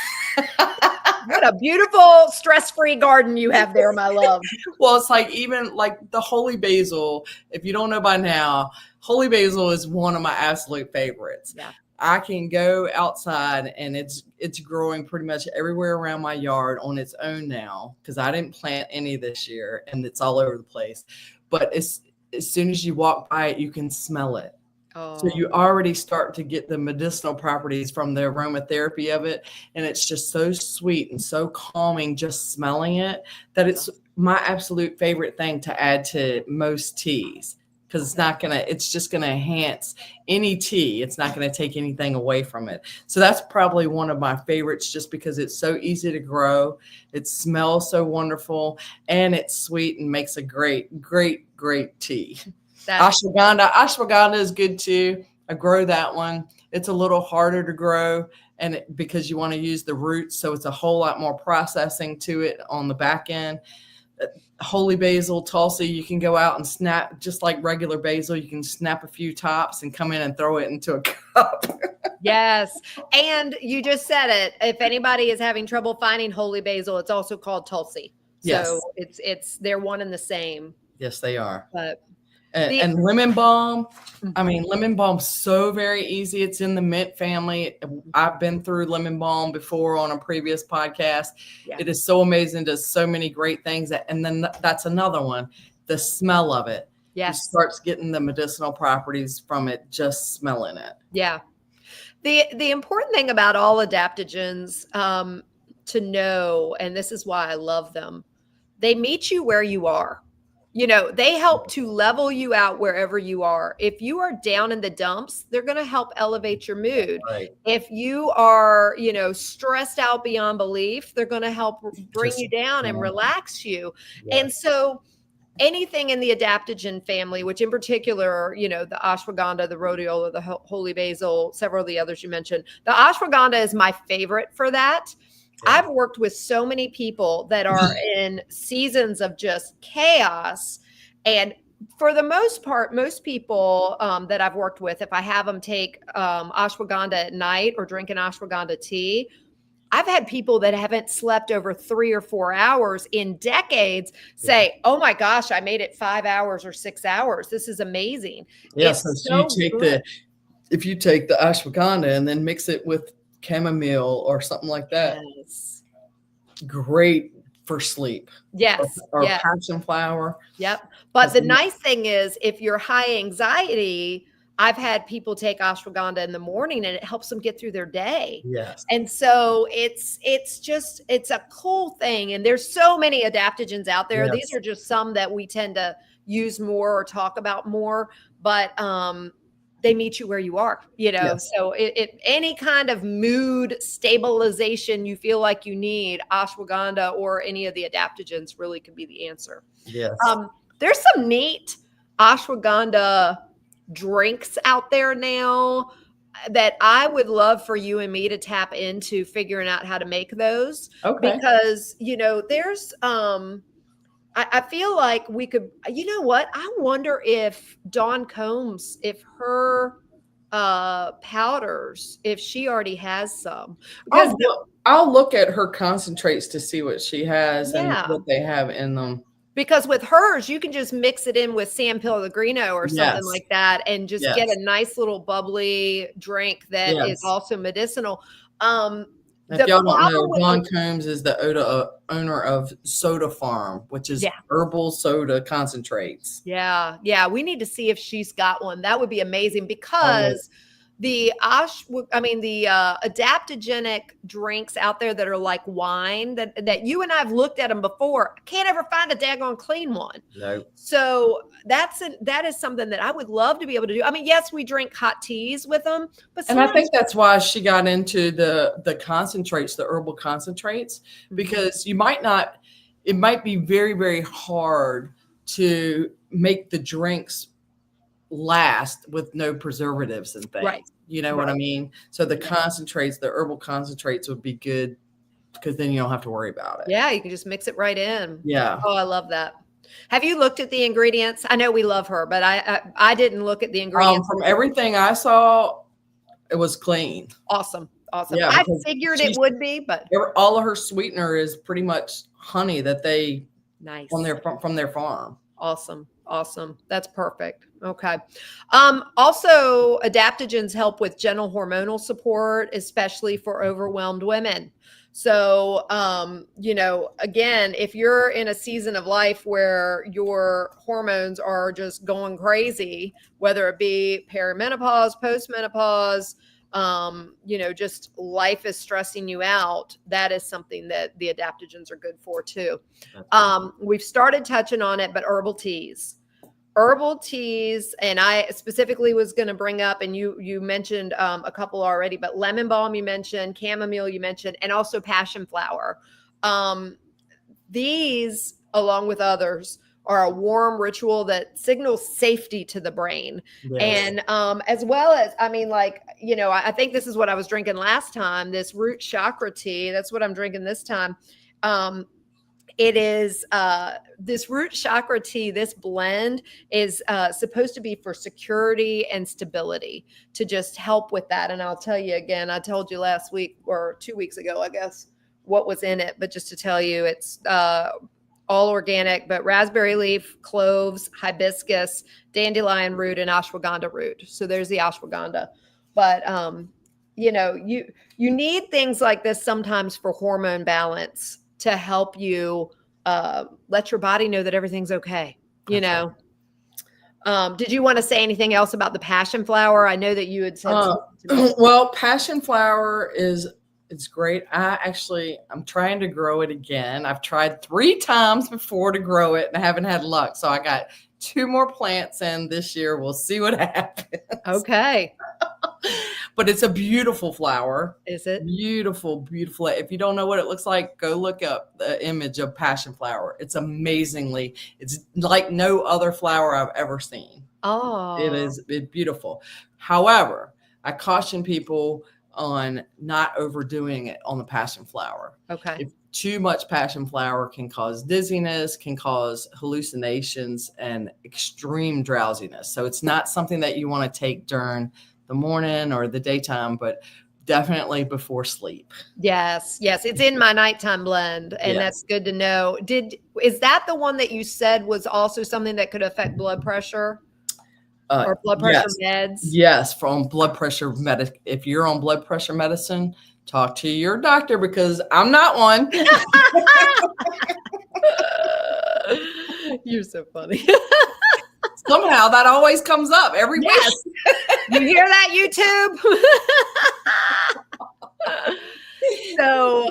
What a beautiful stress-free garden you have there, my love. Well, it's like, even like the holy basil, if you don't know by now, holy basil is one of my absolute favorites. Yeah. I can go outside and it's growing pretty much everywhere around my yard on its own now, because I didn't plant any this year, and it's all over the place. But as soon as you walk by it, you can smell it. Oh. So you already start to get the medicinal properties from the aromatherapy of it. And it's just so sweet and so calming just smelling it, that it's my absolute favorite thing to add to most teas. Because it's just going to enhance any tea. It's not going to take anything away from it. So that's probably one of my favorites, just because it's so easy to grow. It smells so wonderful, and it's sweet and makes a great, great, great tea. Ashwagandha is good too. I grow that one. It's a little harder to grow, and because you want to use the roots, so it's a whole lot more processing to it on the back end. Holy basil, Tulsi, you can go out and snap, just like regular basil, you can snap a few tops and come in and throw it into a cup. Yes. And you just said it. If anybody is having trouble finding holy basil, it's also called Tulsi. Yes. So they're one and the same. Yes, they are. But and lemon balm. I mean, lemon balm's so very easy. It's in the mint family. I've been through lemon balm before on a previous podcast. Yeah. It is so amazing. Does so many great things. And then that's another one. The smell of it. Yes. You starts getting the medicinal properties from it, just smelling it. Yeah. The important thing about all adaptogens to know, and this is why I love them, they meet you where you are. They help to level you out wherever you are. If you are down in the dumps, they're going to help elevate your mood. Right. If you are, stressed out beyond belief, they're going to help bring you down and relax you. Yes. And so anything in the adaptogen family, which in particular, the ashwagandha, the rhodiola, the holy basil, several of the others you mentioned, the ashwagandha is my favorite for that. Yeah. I've worked with so many people that are in seasons of just chaos. And for the most part, most people that I've worked with, if I have them take ashwagandha at night or drink an ashwagandha tea, I've had people that haven't slept over 3 or 4 hours in decades say, "Oh my gosh, I made it 5 hours or 6 hours. This is amazing." Yeah, if you take the ashwagandha and then mix it with chamomile or something like that. Yes. Great for sleep. Yes. Or passion flower. Yep. But the nice thing is, if you're high anxiety, I've had people take ashwagandha in the morning and it helps them get through their day. Yes. And so it's a cool thing. And there's so many adaptogens out there. Yes. These are just some that we tend to use more or talk about more, but they meet you where you are, Yes. So any kind of mood stabilization you feel like you need, ashwagandha or any of the adaptogens really could be the answer. Yes. There's some neat ashwagandha drinks out there now that I would love for you and me to tap into figuring out how to make those. Okay. Because, there's I feel like we could, what? I wonder if Dawn Combs, if her powders, if she already has some. Because I'll look at her concentrates to see what she has and what they have in them. Because with hers, you can just mix it in with San Pellegrino or something like that and just get a nice little bubbly drink that is also medicinal. If y'all don't know, Dawn Combs is the owner of Soda Farm, which is herbal soda concentrates. Yeah. Yeah. We need to see if she's got one. That would be amazing because the adaptogenic drinks out there that are like wine that you and I've looked at them before. I can't ever find a daggone clean one. No. So that is something that I would love to be able to do. I mean, yes, we drink hot teas with them, but and I think that's why she got into the concentrates, the herbal concentrates, because it might be very, very hard to make the drinks last with no preservatives and things. Right. You know what I mean? So the concentrates, the herbal concentrates would be good because then you don't have to worry about it. Yeah, you can just mix it right in. Yeah. Oh, I love that. Have you looked at the ingredients? I know we love her, but I didn't look at the ingredients. From everything I saw, it was clean. Awesome. Yeah, I figured it would be, but all of her sweetener is pretty much honey that they from their farm. Awesome. That's perfect. Okay. Also, adaptogens help with gentle hormonal support, especially for overwhelmed women. So, again, if you're in a season of life where your hormones are just going crazy, whether it be perimenopause, postmenopause, just life is stressing you out, that is something that the adaptogens are good for too. We've started touching on it, but herbal teas, and I specifically was going to bring up, and you mentioned a couple already, but lemon balm you mentioned, chamomile you mentioned, and also passion flower. These, along with others, are a warm ritual that signals safety to the brain. Yes. And as well as, I think this is what I was drinking last time, this root chakra tea. That's what I'm drinking this time. It is this root chakra tea, this blend is supposed to be for security and stability, to just help with that. And I'll tell you again, I told you last week or 2 weeks ago, I guess, what was in it. But just to tell you, it's all organic, but raspberry leaf, cloves, hibiscus, dandelion root, and ashwagandha root. So there's the ashwagandha. But, you need things like this sometimes for hormone balance to help you let your body know that everything's okay, you know. Did you want to say anything else about the passion flower? I know that you had said something to me. Well, passion flower it's great. I'm trying to grow it again. I've tried 3 times before to grow it and I haven't had luck. So I got 2 more plants in this year. We'll see what happens. Okay. But it's a beautiful flower. Is it? Beautiful, beautiful. If you don't know what it looks like, go look up the image of passion flower. It's like no other flower I've ever seen. Oh. It's beautiful. However, I caution people on not overdoing it on the passion flower. Okay. If too much passion flower can cause dizziness, can cause hallucinations and extreme drowsiness. So it's not something that you want to take during the morning or the daytime, but definitely before sleep. Yes. It's in my nighttime blend, and that's good to know. Is that the one that you said was also something that could affect blood pressure? Or blood pressure meds? Yes, from blood pressure if you're on blood pressure medicine, talk to your doctor because I'm not one. You're so funny. Somehow that always comes up every week. You hear that, YouTube? So,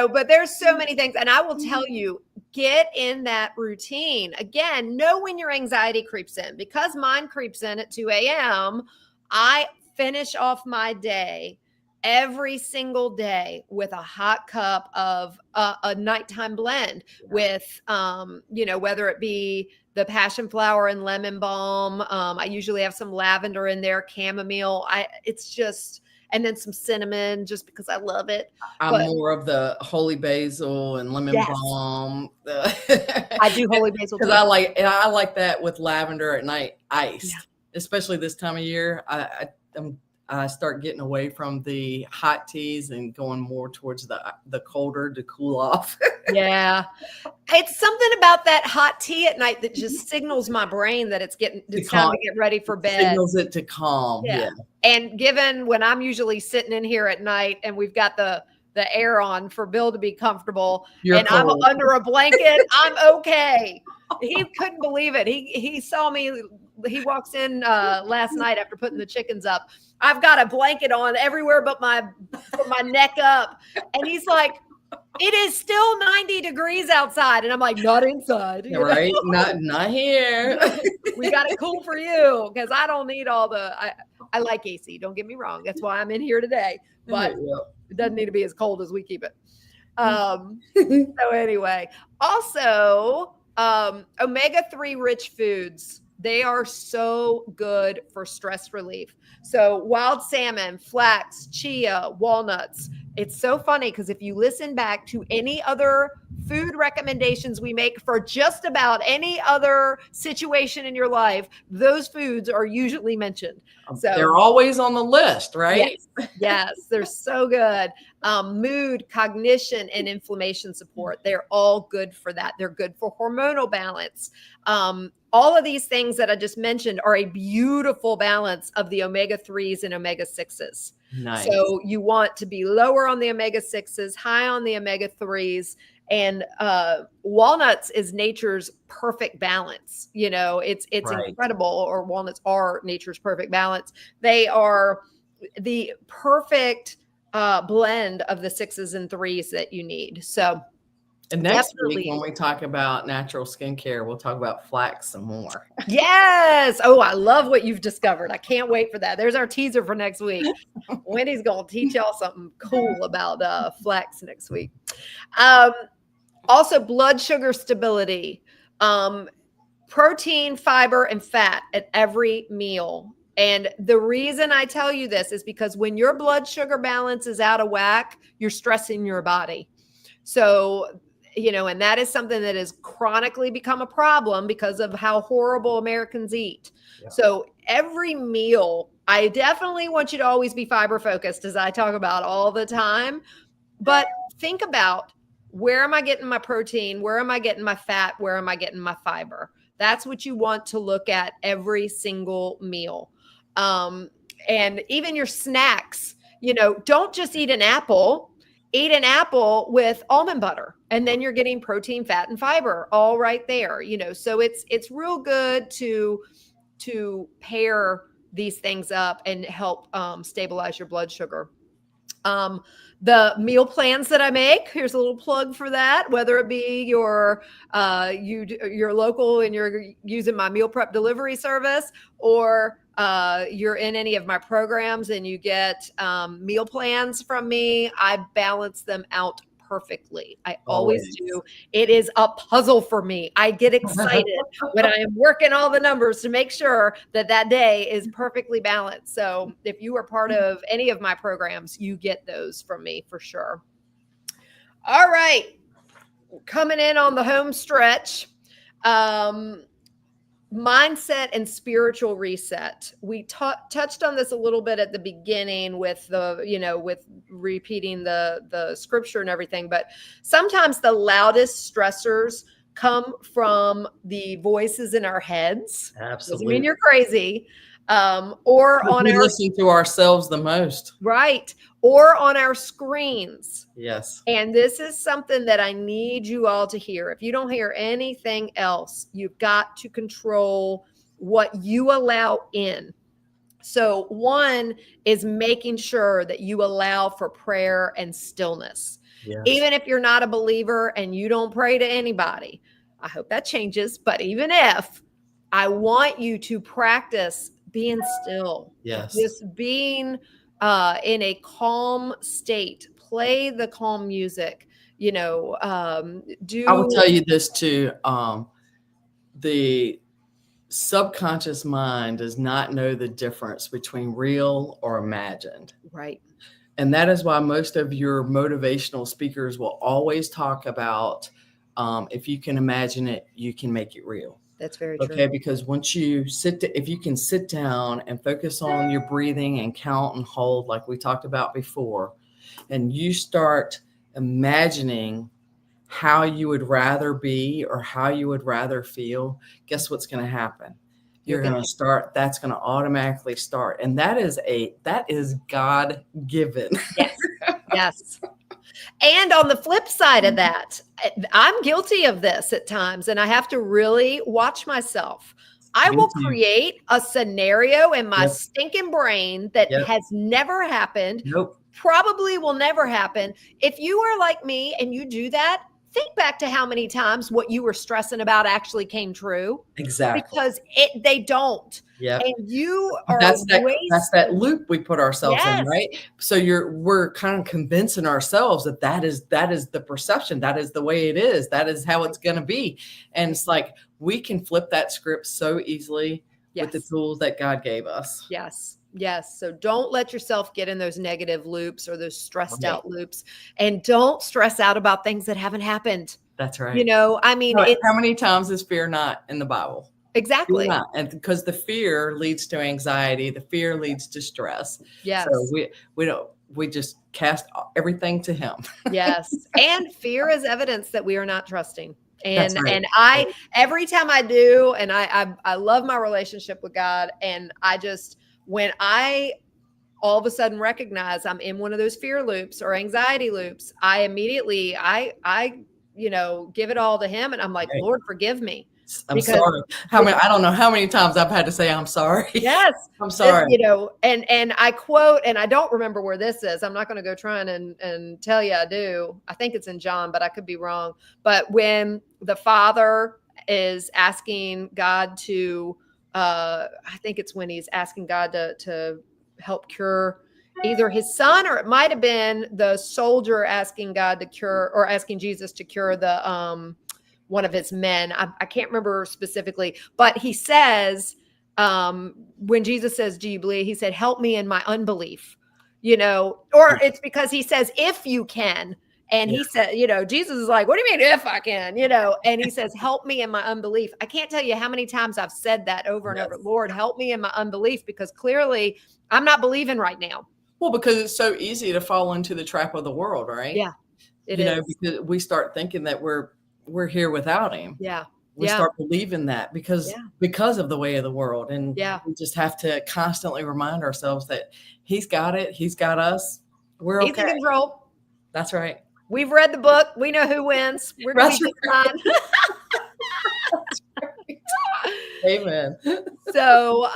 but there's so many things. And I will tell you, get in that routine. Again, know when your anxiety creeps in. Because mine creeps in at 2 a.m., I finish off my day every single day with a hot cup of a nighttime blend with, whether it be the passion flower and lemon balm. I usually have some lavender in there, chamomile. And then some cinnamon just because I love it. I'm more of the holy basil and lemon balm. I do holy basil because I like that with lavender at night iced, especially this time of year. I start getting away from the hot teas and going more towards the colder to cool off. Yeah. It's something about that hot tea at night that just signals my brain that it's time to get ready for bed. Signals it to calm. Yeah. And given when I'm usually sitting in here at night and we've got the air on for Bill to be comfortable and cold. I'm under a blanket, I'm okay. He couldn't believe it. He saw me he walks in last night after putting the chickens up. I've got a blanket on everywhere but from my neck up. And he's like, it is still 90 degrees outside. And I'm like, not inside. Right? Not here. We got it cool for you, because I don't need all I like AC. Don't get me wrong. That's why I'm in here today. But it doesn't need to be as cold as we keep it. So anyway, also omega-3 rich foods. They are so good for stress relief. So wild salmon, flax, chia, walnuts. It's so funny because if you listen back to any other food recommendations we make for just about any other situation in your life, those foods are usually mentioned. So they're always on the list, right? Yes, they're so good. Mood, cognition, and inflammation support. They're all good for that. They're good for hormonal balance. All of these things that I just mentioned are a beautiful balance of the omega-3s and omega-6s. Nice. So you want to be lower on the omega-6s, high on the omega-3s. And walnuts is nature's perfect balance. It's right. Incredible. Or walnuts are nature's perfect balance. They are the perfect blend of the 6s and 3s that you need. So and next week, when we talk about natural skincare, we'll talk about flax some more. Yes. Oh, I love what you've discovered. I can't wait for that. There's our teaser for next week. Wendy's going to teach y'all something cool about flax next week. Also, blood sugar stability, protein, fiber, and fat at every meal. And the reason I tell you this is because when your blood sugar balance is out of whack, you're stressing your body. So, and that is something that has chronically become a problem because of how horrible Americans eat. Yeah. So every meal, I definitely want you to always be fiber focused, as I talk about all the time. But think about, where am I getting my protein? Where am I getting my fat? Where am I getting my fiber? That's what you want to look at every single meal. And even your snacks, don't just eat an apple. Eat an apple with almond butter, and then you're getting protein, fat, and fiber all right there. So it's real good to pair these things up and help stabilize your blood sugar. The meal plans that I make, here's a little plug for that, whether it be you're local and you're using my meal prep delivery service, or you're in any of my programs and you get meal plans from me. I balance them out perfectly. I always do. It is a puzzle for me. I get excited when I am working all the numbers to make sure that day is perfectly balanced. So if you are part of any of my programs, you get those from me for sure. All right. Coming in on the home stretch. Mindset and spiritual reset. We touched on this a little bit at the beginning with with repeating the scripture and everything, but sometimes the loudest stressors come from the voices in our heads. Absolutely. Doesn't mean you're crazy. Or on our listen to ourselves the most. Right. Or on our screens. Yes. And this is something that I need you all to hear. If you don't hear anything else, you've got to control what you allow in. So one is making sure that you allow for prayer and stillness. Yes. Even if you're not a believer and you don't pray to anybody, I hope that changes. But even if, I want you to practice being still. Yes. Just being in a calm state. Play the calm music. I will tell you this too. The subconscious mind does not know the difference between real or imagined. Right. And that is why most of your motivational speakers will always talk about if you can imagine it, you can make it real. That's very true. Okay, because once you if you can sit down and focus on your breathing and count and hold like we talked about before, and you start imagining how you would rather be or how you would rather feel, guess what's going to happen? You're going to start, that's going to automatically start. And that is God-given. Yes. Yes. And on the flip side of that, I'm guilty of this at times, and I have to really watch myself. I Me will too. create a scenario in my Yep. stinking brain that Yep. has never happened, Nope. probably will never happen. If you are like me and you do that, think back to how many times what you were stressing about actually came true. Exactly. Because they don't. Yep. And you But are that's that loop we put ourselves in, Yes. right? So we're kind of convincing ourselves that is the perception, that is the way it is, that is how it's going to be. And it's like we can flip that script so easily with the Yes. tools that God gave us. Yes. Yes. So don't let yourself get in those negative loops or those stressed Right. out loops, and don't stress out about things that haven't happened. That's right. You know, I mean, How many times is fear not in the Bible? exactly. Fear not. And because the fear leads to anxiety, the fear leads to stress. Yes. So we just cast everything to him. Yes. And fear is evidence that we are not trusting. That's And right. and I every time I do, and I love my relationship with God, and I just when I all of a sudden recognize I'm in one of those fear loops or anxiety loops, I immediately I give it all to him, and I'm like, Right. Lord, forgive me. I'm sorry. I don't know how many times I've had to say I'm sorry. Yes. I'm sorry. And I quote, and I don't remember where this is. I'm not going to go trying and tell you I do. I think it's in John, but I could be wrong. But when the father is asking God to, I think it's when he's asking God to help cure either his son, or it might have been the soldier asking God to cure, or asking Jesus to cure the one of his men. I can't remember specifically, but he says, when Jesus says, do you believe? He said, help me in my unbelief, or it's because he says, if you can. And he said, Jesus is like, what do you mean if I can, and he says, help me in my unbelief. I can't tell you how many times I've said that over and over. Lord, help me in my unbelief, because clearly I'm not believing right now. Well, because it's so easy to fall into the trap of the world, right? Yeah, it is. Because we start thinking that we're here without him. Yeah. We start believing that because of the way of the world. And we just have to constantly remind ourselves that he's got it. He's got us. We're okay. He's in control. That's right. We've read the book. We know who wins. We're going to be fine. Amen. So,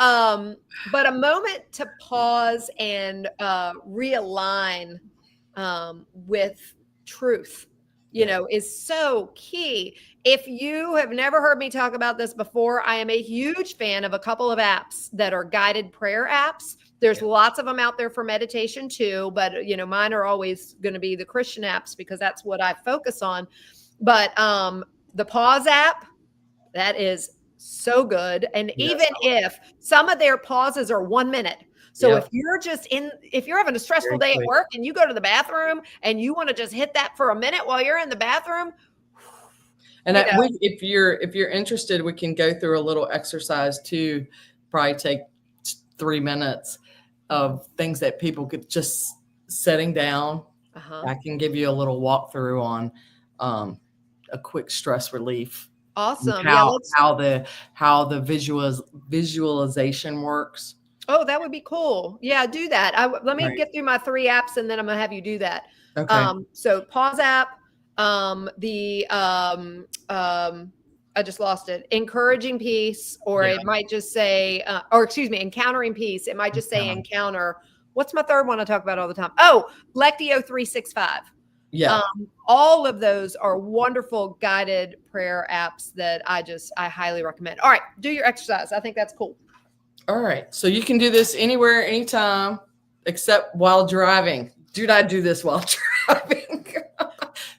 but a moment to pause and realign with truth, is so key. If you have never heard me talk about this before, I am a huge fan of a couple of apps that are guided prayer apps. There's lots of them out there for meditation too, but mine are always going to be the Christian apps because that's what I focus on. But the Pause app, that is so good. And even if some of their pauses are 1 minute. So if you're having a stressful day at work and you go to the bathroom and you want to just hit that for a minute while you're in the bathroom. And if you're interested, we can go through a little exercise too. Probably take 3 minutes of things that people could just sitting down. I can give you a little walkthrough on a quick stress relief. Awesome. How the visualization works. Oh, that would be cool. Yeah, do that. Let me get through my 3 apps and then I'm going to have you do that. Okay. So Pause app, I just lost it. Encouraging peace, or it might just say, encountering peace. It might just say encounter. What's my third one I talk about all the time? Oh, Lectio 365. Yeah. All of those are wonderful guided prayer apps that I highly recommend. All right, do your exercise. I think that's cool. All right. So you can do this anywhere, anytime, except while driving. Do not do this while driving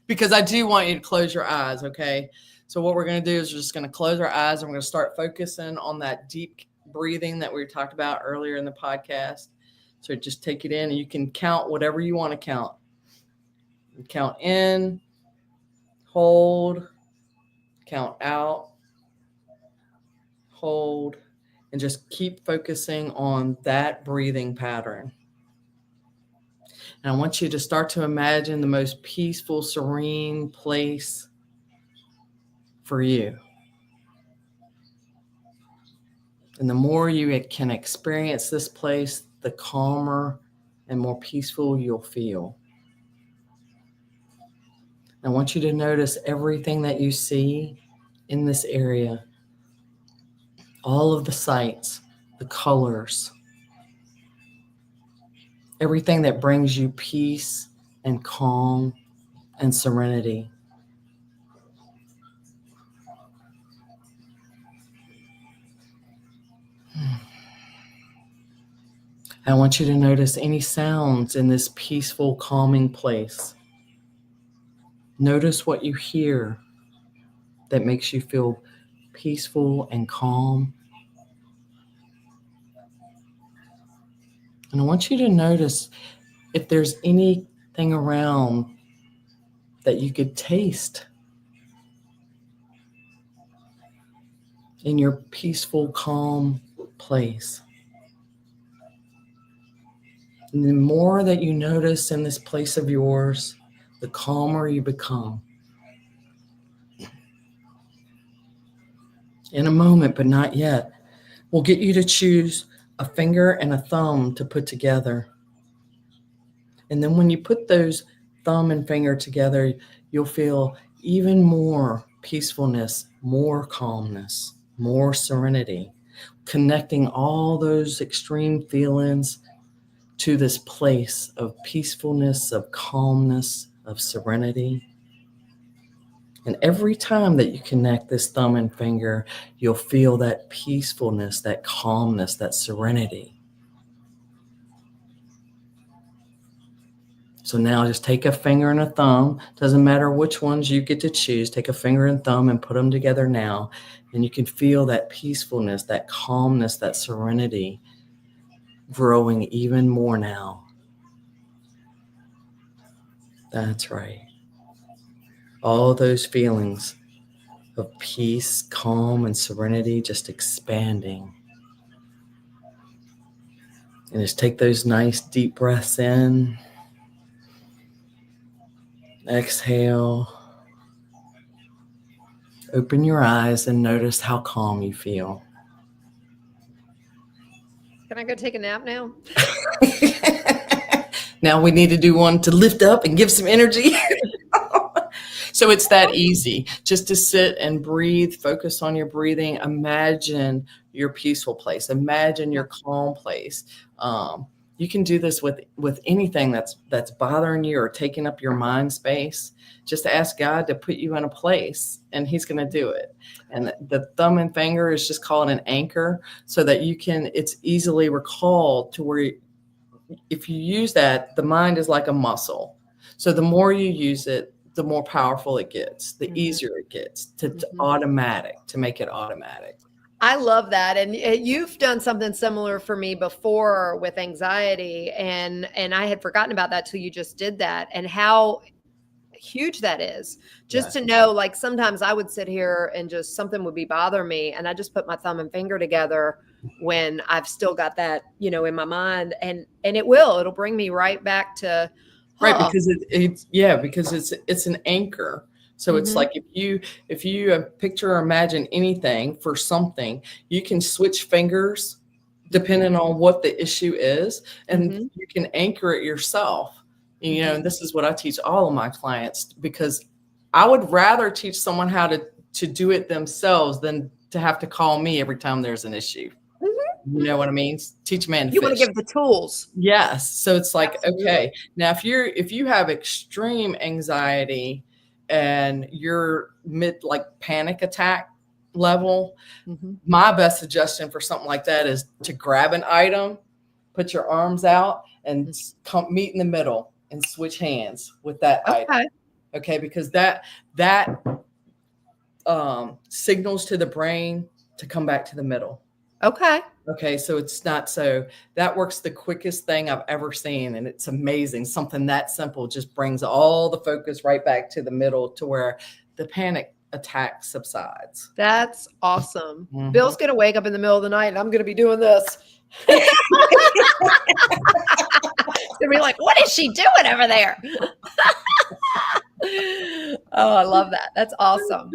because I do want you to close your eyes. Okay. So what we're going to do is we're just going to close our eyes and we're going to start focusing on that deep breathing that we talked about earlier in the podcast. So just take it in and you can count whatever you want to count. Count in, hold, count out, hold, and just keep focusing on that breathing pattern. And I want you to start to imagine the most peaceful, serene place for you. And the more you can experience this place, the calmer and more peaceful you'll feel. I want you to notice everything that you see in this area. all of the sights, the colors, everything that brings you peace and calm and serenity. I want you to notice any sounds in this peaceful, calming place. Notice what you hear that makes you feel peaceful and calm. And I want you to notice if there's anything around that you could taste in your peaceful, calm place. And the more that you notice in this place of yours, the calmer you become. In a moment, but not yet, we'll get you to choose a finger and a thumb to put together. And then when you put those thumb and finger together, you'll feel even more peacefulness, more calmness, more serenity, connecting all those extreme feelings to this place of peacefulness, of calmness, of serenity. And every time that you connect this thumb and finger, you'll feel that peacefulness, that calmness, that serenity. So now just take a finger and a thumb. Doesn't matter which ones you get to choose. Take a finger and thumb and put them together now. And you can feel that peacefulness, that calmness, that serenity growing even more now. That's right. All those feelings of peace, calm, and serenity just expanding. And just take those nice deep breaths in. Exhale. Open your eyes and notice how calm you feel. Can I go take a nap now? Now we need to do one to lift up and give some energy. So it's that easy, just to sit and breathe, focus on your breathing, imagine your peaceful place, imagine your calm place. You can do this with anything that's bothering you or taking up your mind space. Just ask God to put you in a place and he's going to do it. And the thumb and finger is just called an anchor so that it's easily recalled to where if you use that, the mind is like a muscle. So the more you use it, the more powerful it gets, the easier it gets to make it automatic. I love that. And you've done something similar for me before with anxiety. And I had forgotten about that till you just did that, and how huge that is. Just to know, like, sometimes I would sit here and just something would be bothering me. And I just put my thumb and finger together when I've still got that, in my mind. And it'll bring me right back to, right. Because it's an anchor. So it's like if you picture or imagine anything for something, you can switch fingers depending on what the issue is, and you can anchor it yourself. And this is what I teach all of my clients, because I would rather teach someone how to do it themselves than to have to call me every time there's an issue. You know what I mean? Teach man to you fish. Want to give the tools. Yes. So it's like, Absolutely. Okay, now if you have extreme anxiety and you're mid like panic attack level, my best suggestion for something like that is to grab an item, put your arms out, and come meet in the middle and switch hands with that item. Okay, because that signals to the brain to come back to the middle. Okay, so it's not so that works the quickest thing I've ever seen, and it's amazing. Something that simple just brings all the focus right back to the middle to where the panic attack subsides. That's awesome. Bill's going to wake up in the middle of the night and I'm going to be doing this. He's going to be like, what is she doing over there? Oh, I love that. That's awesome.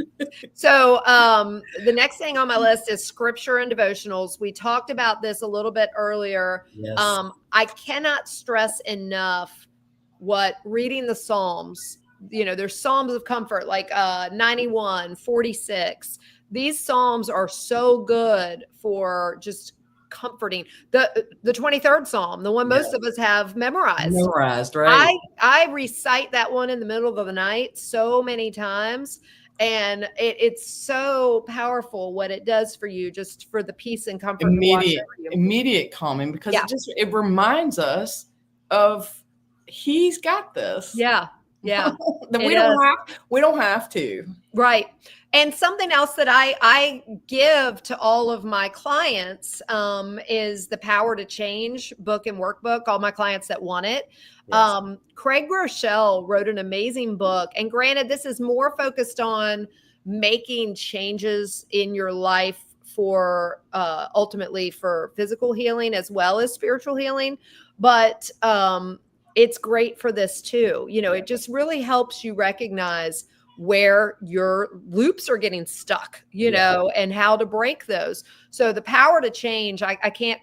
So the next thing on my list is scripture and devotionals. We talked about this a little bit earlier. Yes. I cannot stress enough what reading the Psalms, there's Psalms of comfort, like 91, 46, these Psalms are so good for just comforting. The 23rd Psalm, the one most of us have memorized. Right. I recite that one in the middle of the night so many times. And it's so powerful what it does for you, just for the peace and comfort. Immediate calming, because it reminds us of He's got this. Yeah. Yeah. That we don't have to. Right. And something else that I give to all of my clients is the Power to Change book and workbook, all my clients that want it. Yes. Craig Rochelle wrote an amazing book. And granted, this is more focused on making changes in your life for ultimately for physical healing as well as spiritual healing. But it's great for this too. It just really helps you recognize where your loops are getting stuck, and how to break those. So the Power to Change, I can't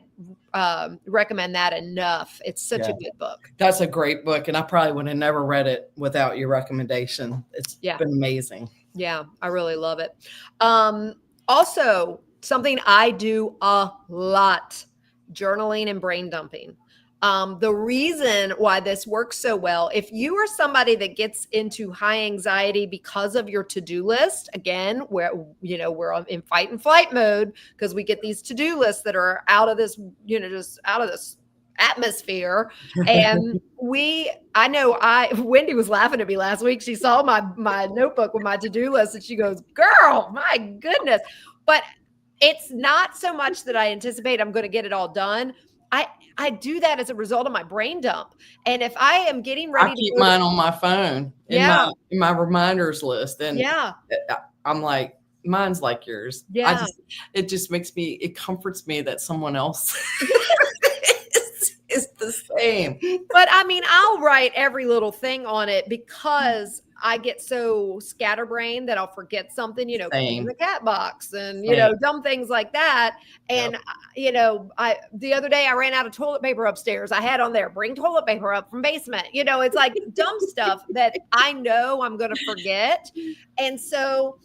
recommend that enough. It's such a good book. That's a great book. And I probably would have never read it without your recommendation. It's been amazing. Yeah, I really love it. Also, something I do a lot, journaling and brain dumping. The reason why this works so well, if you are somebody that gets into high anxiety because of your to-do list, again, where, we're in fight and flight mode because we get these to-do lists that are out of this, just out of this atmosphere. And Wendy was laughing at me last week. She saw my notebook with my to-do list and she goes, "Girl, my goodness." But it's not so much that I anticipate I'm going to get it all done. I do that as a result of my brain dump. And if I am getting ready I keep mine on my phone in my reminders list. And I'm like, mine's like yours. Yeah. It comforts me that someone else is the same. But I mean, I'll write every little thing on it because I get so scatterbrained that I'll forget something, in the cat box and, dumb things like that. And, the other day I ran out of toilet paper upstairs. I had on there, bring toilet paper up from basement. It's like dumb stuff that I know I'm going to forget. And so,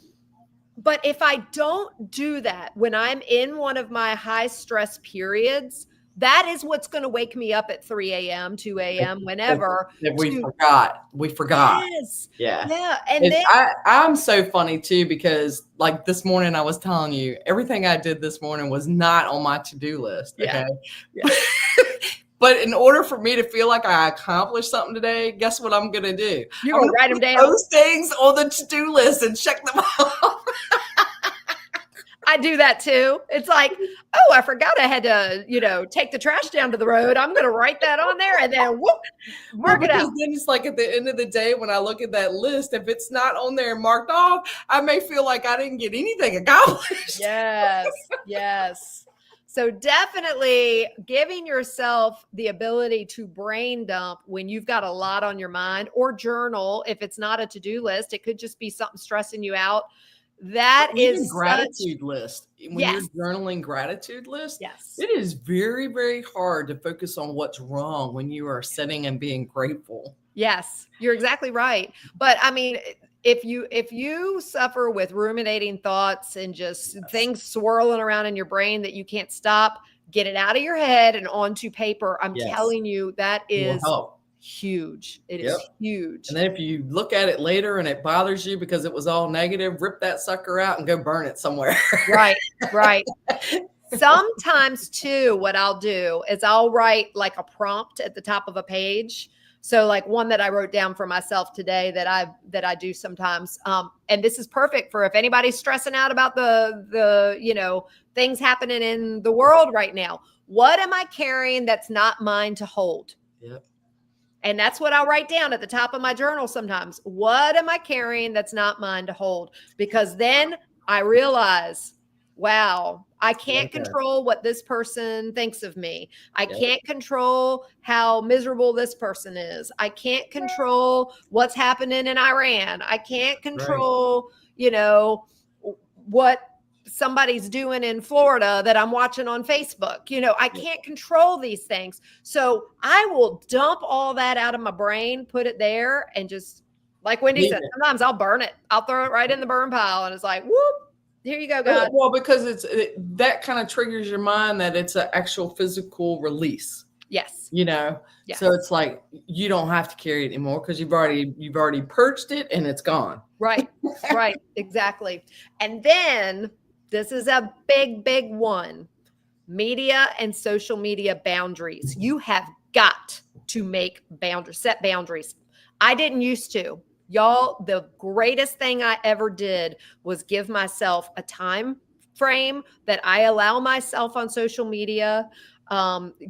but if I don't do that when I'm in one of my high stress periods, that is what's going to wake me up at 3 a.m., 2 a.m., whenever. We forgot. Yes. Yeah. Yeah. And then I'm so funny too, because like this morning I was telling you, everything I did this morning was not on my to-do list. Okay. Yeah. But in order for me to feel like I accomplished something today, guess what I'm going to do? You're going to write them down. Those things on the to-do list and check them off. I do that too. It's like, oh, I forgot I had to, take the trash down to the road. I'm going to write that on there and then whoop, mark it out. Then it's like at the end of the day, when I look at that list, if it's not on there and marked off, I may feel like I didn't get anything accomplished. Yes. Yes. So definitely giving yourself the ability to brain dump when you've got a lot on your mind, or journal. If it's not a to-do list, it could just be something stressing you out. That is gratitude list. When you're journaling gratitude list, it is very, very hard to focus on what's wrong when you are sitting and being grateful. Yes, you're exactly right. But I mean, if you suffer with ruminating thoughts and just things swirling around in your brain that you can't stop, get it out of your head and onto paper. I'm telling you, that is huge. It is huge. And then if you look at it later and it bothers you because it was all negative, rip that sucker out and go burn it somewhere. Right. Sometimes too, what I'll do is I'll write like a prompt at the top of a page. So like one that I wrote down for myself today that I do sometimes. And this is perfect for if anybody's stressing out about the things happening in the world right now. What am I carrying that's not mine to hold? Yep. And that's what I'll write down at the top of my journal sometimes. What am I carrying that's not mine to hold? Because then I realize, wow, I can't control what this person thinks of me. I can't control how miserable this person is. I can't control what's happening in Iran. I can't control, what somebody's doing in Florida that I'm watching on Facebook. I can't control these things. So I will dump all that out of my brain, put it there, and just like Wendy said, sometimes I'll burn it. I'll throw it right in the burn pile. And it's like, whoop, Here you go, God. Well, because that kind of triggers your mind that it's an actual physical release. Yes. Yes. So it's like you don't have to carry it anymore because you've already purged it and it's gone. Right. Exactly. And then this is a big one. Media and social media boundaries. You have got to set boundaries. I didn't used to. Y'all, the greatest thing I ever did was give myself a time frame that I allow myself on social media,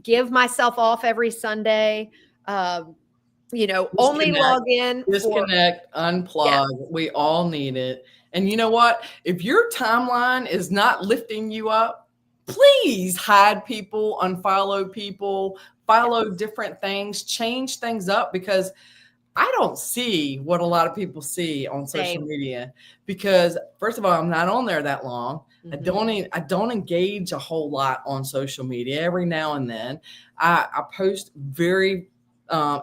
give myself off every Sunday, only log in. Disconnect, unplug. Yeah. We all need it. And you know what? If your timeline is not lifting you up, please hide people, unfollow people, follow different things, change things up, because I don't see what a lot of people see on social media, because first of all, I'm not on there that long. Mm-hmm. I don't engage a whole lot on social media. Every now and then I post very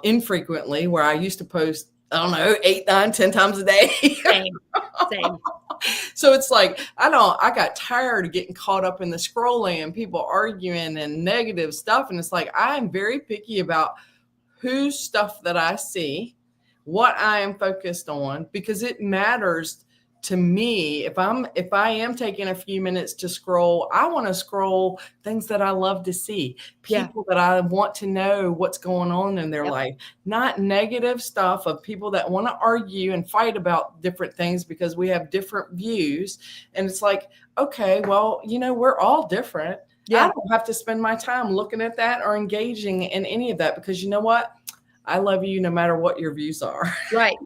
infrequently, where I used to post, I don't know, 8, 9, 10 times a day. Same. So it's like, I got tired of getting caught up in the scrolling and people arguing and negative stuff. And it's like, I'm very picky about whose stuff that I see, what I am focused on, because it matters to me. If I am taking a few minutes to scroll, I want to scroll things that I love to see, people that I want to know what's going on in their life, not negative stuff of people that want to argue and fight about different things because we have different views. And it's like, okay, well, we're all different. I don't have to spend my time looking at that or engaging in any of that, because you know what? I love you no matter what your views are. Right.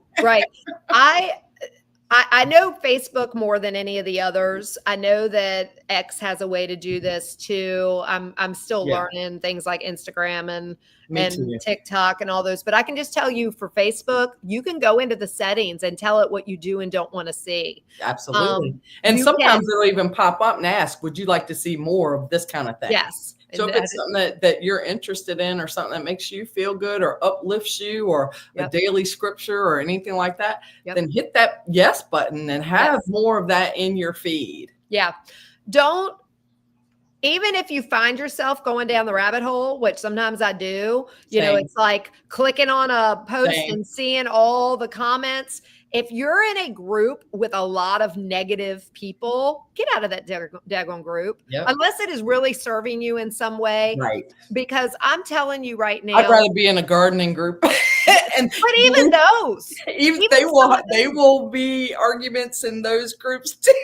I know Facebook more than any of the others. I know that X has a way to do this too. I'm still learning things like Instagram and TikTok and all those. But I can just tell you, for Facebook, you can go into the settings and tell it what you do and don't want to see. Absolutely. And sometimes it'll even pop up and ask, would you like to see more of this kind of thing? Yes. So if it's something that you're interested in, or something that makes you feel good or uplifts you, or a daily scripture or anything like that, then hit that yes button and have more of that in your feed. Yeah. Even if you find yourself going down the rabbit hole, which sometimes I do, it's like clicking on a post and seeing all the comments. If you're in a group with a lot of negative people, get out of that daggone group, unless it is really serving you in some way. Right. Because I'm telling you right now, I'd rather be in a gardening group. But even those, they will be arguments in those groups too.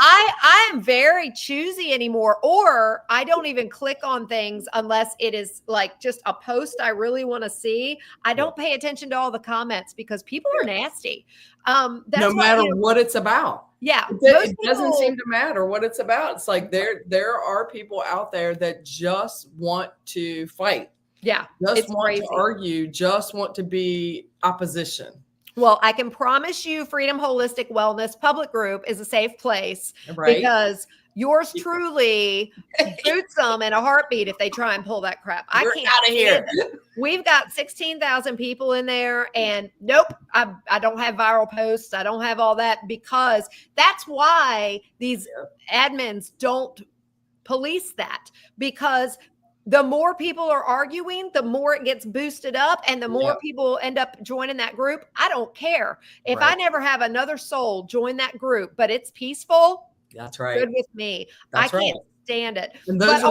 I am very choosy anymore, or I don't even click on things unless it is like just a post I really want to see. I don't pay attention to all the comments because people are nasty. No matter what it's about. Yeah. It doesn't seem to matter what it's about. It's like there are people out there that just want to fight. Yeah. Just want to argue, just want to be opposition. Well, I can promise you Freedom Holistic Wellness Public Group is a safe place, because yours truly boots them in a heartbeat if they try and pull that crap. I can't out of here. We've got 16,000 people in there, and nope, I don't have viral posts. I don't have all that, because that's why these admins don't police that, because the more people are arguing, the more it gets boosted up, and the more people end up joining that group. I don't care. If I never have another soul join that group, but it's peaceful, that's right. Good with me. I can't stand it. And those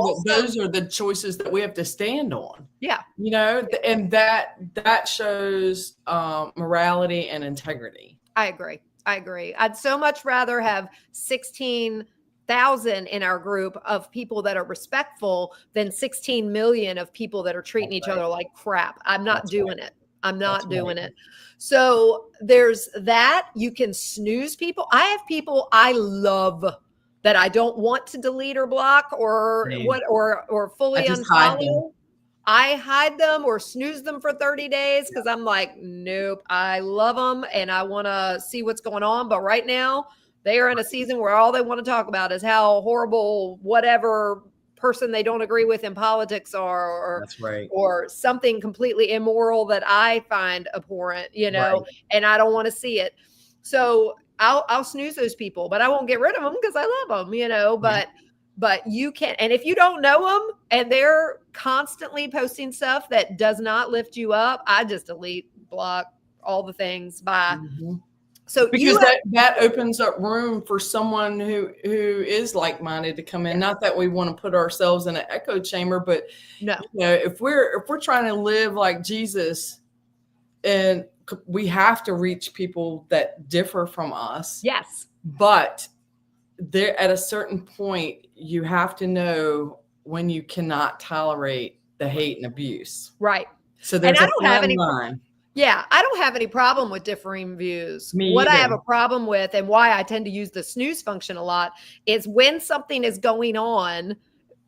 are the choices that we have to stand on. Yeah. And that shows morality and integrity. I agree. I'd so much rather have 16,000 in our group of people that are respectful than 16 million of people that are treating each other like crap. I'm not doing it. I'm not doing it. So there's that. You can snooze people. I have people I love that I don't want to delete or block or fully unfollow. I hide them or snooze them for 30 days because I'm like, nope, I love them and I want to see what's going on. But right now, they are in a season where all they want to talk about is how horrible whatever person they don't agree with in politics are, or something completely immoral that I find abhorrent, and I don't want to see it. So I'll snooze those people, but I won't get rid of them because I love them, but you can. And if you don't know them and they're constantly posting stuff that does not lift you up, I just delete, block, all the things. Bye. Mm-hmm. So because that opens up room for someone who is like-minded to come in. Not that we want to put ourselves in an echo chamber, but if we're trying to live like Jesus, and we have to reach people that differ from us. Yes. But there, at a certain point, you have to know when you cannot tolerate the hate and abuse. Right. So there's a fine line. Yeah, I don't have any problem with differing views. What I have a problem with, and why I tend to use the snooze function a lot, is when something is going on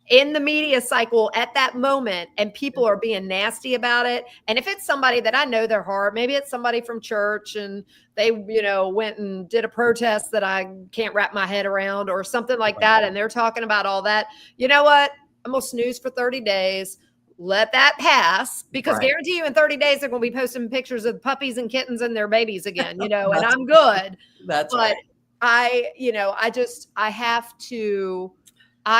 in the media cycle at that moment and people are being nasty about it. And if it's somebody that I know their heart, maybe it's somebody from church and they, went and did a protest that I can't wrap my head around or something like that, and they're talking about all that, you know what? I'm going to snooze for 30 days. Let that pass, because guarantee you in 30 days, they're going to be posting pictures of puppies and kittens and their babies again, and I'm good. That's but I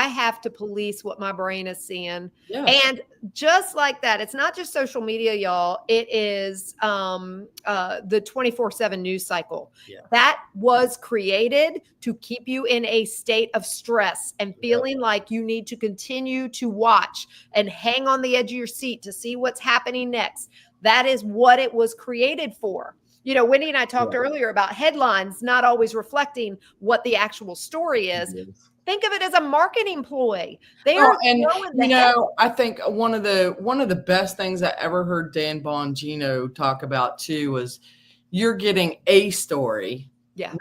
have to police what my brain is seeing. Yeah. And just like that, it's not just social media, y'all. It is the 24/7 news cycle. Yeah. That was created to keep you in a state of stress and feeling like you need to continue to watch and hang on the edge of your seat to see what's happening next. That is what it was created for. Wendy and I talked earlier about headlines not always reflecting what the actual story is. Think of it as a marketing ploy. They are I think one of the best things I ever heard Dan Bongino talk about too was you're getting a story,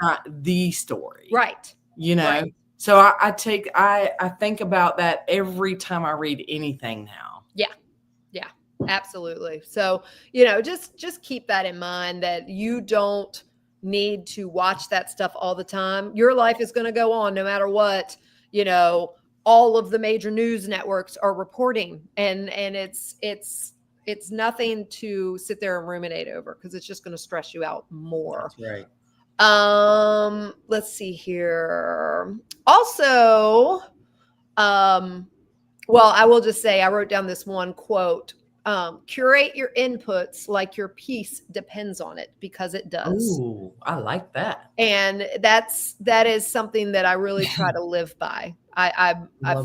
not the story. Right. Right. So I think about that every time I read anything now. Yeah. Yeah, absolutely. So, just keep that in mind, that you don't need to watch that stuff all the time. Your life is going to go on no matter what, all of the major news networks are reporting, and it's nothing to sit there and ruminate over, because it's just going to stress you out more. That's right. Let's see here. Also, I will just say, I wrote down this one quote. Curate your inputs like your peace depends on it, because it does. Ooh, I like that. And that is something that I really try to live by. I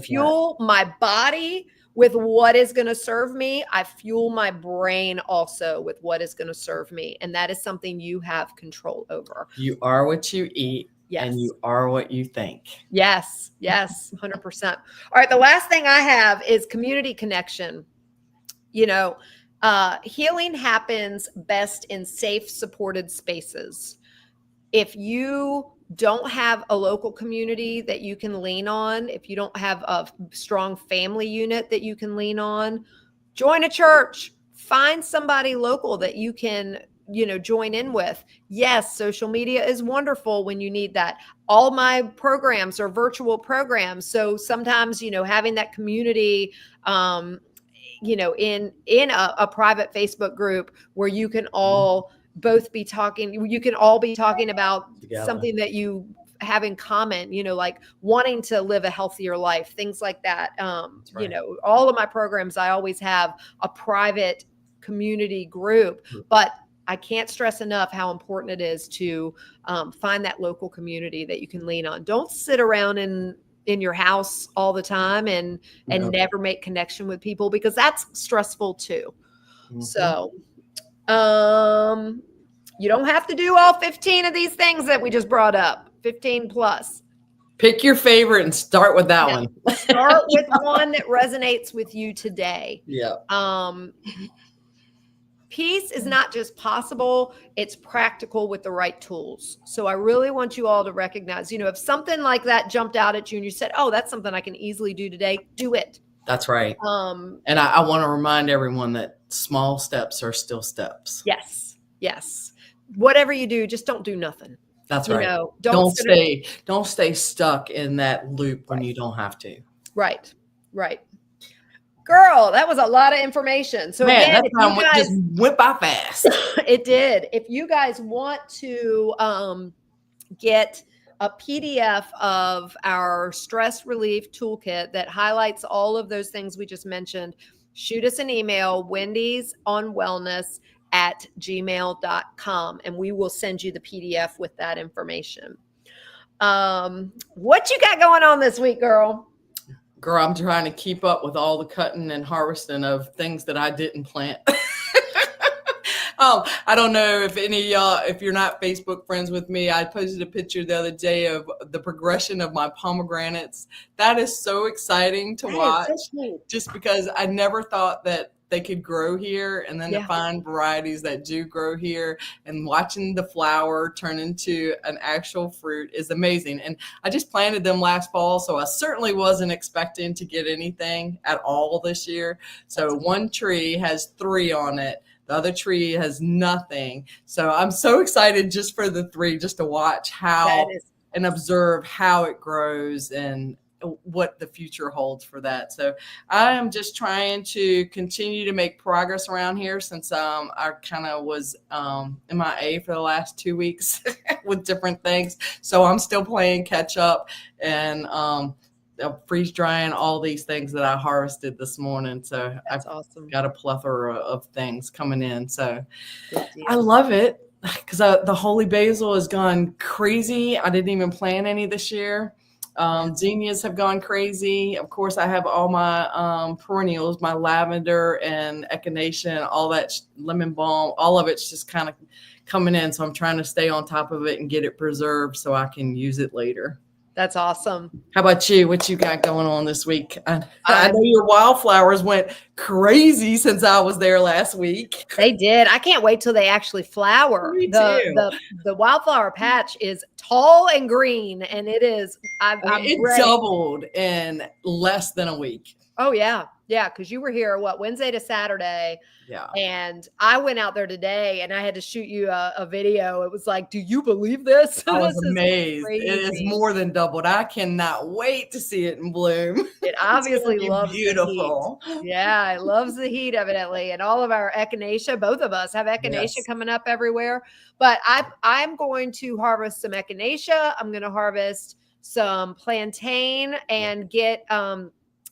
fuel my body with what is going to serve me. I fuel my brain also with what is going to serve me. And that is something you have control over. You are what you eat. Yes. And you are what you think. Yes. 100%. All right. The last thing I have is community connection. Healing happens best in safe, supported spaces. If you don't have a local community that you can lean on, if you don't have a strong family unit that you can lean on, join a church, find somebody local that you can, join in with. Yes, social media is wonderful when you need that. All my programs are virtual programs. So sometimes, having that community, in a private Facebook group where you can all be talking about together, something that you have in common, like wanting to live a healthier life, things like that. Right. All of my programs, I always have a private community group, but I can't stress enough how important it is to find that local community that you can lean on. Don't sit around in your house all the time and never make connection with people, because that's stressful too. Mm-hmm. So, you don't have to do all 15 of these things that we just brought up, 15 plus. Pick your favorite and start with that one. Start with one that resonates with you today. Yeah. Peace is not just possible, it's practical with the right tools. So I really want you all to recognize, if something like that jumped out at you and you said, oh, that's something I can easily do today, do it. That's right. And I want to remind everyone that small steps are still steps. Yes. Whatever you do, just don't do nothing. That's right. Don't stay stuck in that loop when you don't have to. Right. Girl, that was a lot of information. So man, again, that time just went by fast. It did. If you guys want to get a PDF of our stress relief toolkit that highlights all of those things we just mentioned, shoot us an email, wendysonwellness@gmail.com, and we will send you the PDF with that information. What you got going on this week, girl? Girl, I'm trying to keep up with all the cutting and harvesting of things that I didn't plant. I don't know if any of y'all, if you're not Facebook friends with me, I posted a picture the other day of the progression of my pomegranates. That is so exciting to watch, just because I never thought that they could grow here, and then to find varieties that do grow here and watching the flower turn into an actual fruit is amazing. And I just planted them last fall, so I certainly wasn't expecting to get anything at all this year. So one tree has 3 on it. The other tree has nothing. So I'm so excited just for the 3, just to watch how and observe how it grows and what the future holds for that. So I am just trying to continue to make progress around here, since I kind of was MIA for the last 2 weeks with different things. So I'm still playing catch up and freeze drying all these things that I harvested this morning. So That's awesome. Got a plethora of things coming in. So I love it, because the holy basil has gone crazy. I didn't even plant any this year. Zinnias have gone crazy. Of course, I have all my perennials, my lavender and echinacea, all that lemon balm, all of it's just kind of coming in. So I'm trying to stay on top of it and get it preserved so I can use it later. That's awesome. How about you? What you got going on this week? I know your wildflowers went crazy since I was there last week. They did. I can't wait till they actually flower. Me too. The wildflower patch is tall and green, and it is. It doubled in less than a week. Oh yeah. Yeah, because you were here, Wednesday to Saturday. Yeah. And I went out there today, and I had to shoot you a video. It was like, do you believe this? I was amazed. It is more than doubled. I cannot wait to see it in bloom. It obviously loves beautiful. The heat. Yeah, it loves the heat, evidently. And all of our echinacea, both of us have echinacea coming up everywhere. But I'm going to harvest some echinacea. I'm going to harvest some plantain and get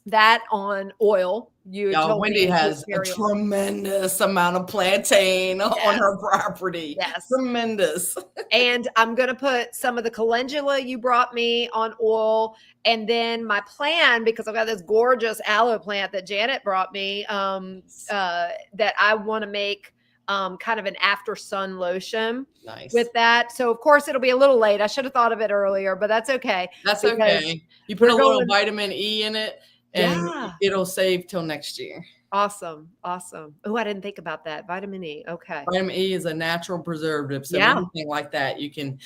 that on oil. Wendy has a tremendous amount of plantain on her property. Yes. Tremendous. And I'm going to put some of the calendula you brought me on oil. And then my plan, because I've got this gorgeous aloe plant that Janet brought me, that I want to make kind of an after sun lotion with that. So of course it'll be a little late. I should have thought of it earlier, but that's okay. That's okay. You put a little vitamin E in it, and it'll save till next year. Awesome. Oh, I didn't think about that. Vitamin E. Okay. Vitamin E is a natural preservative. So anything like that, you can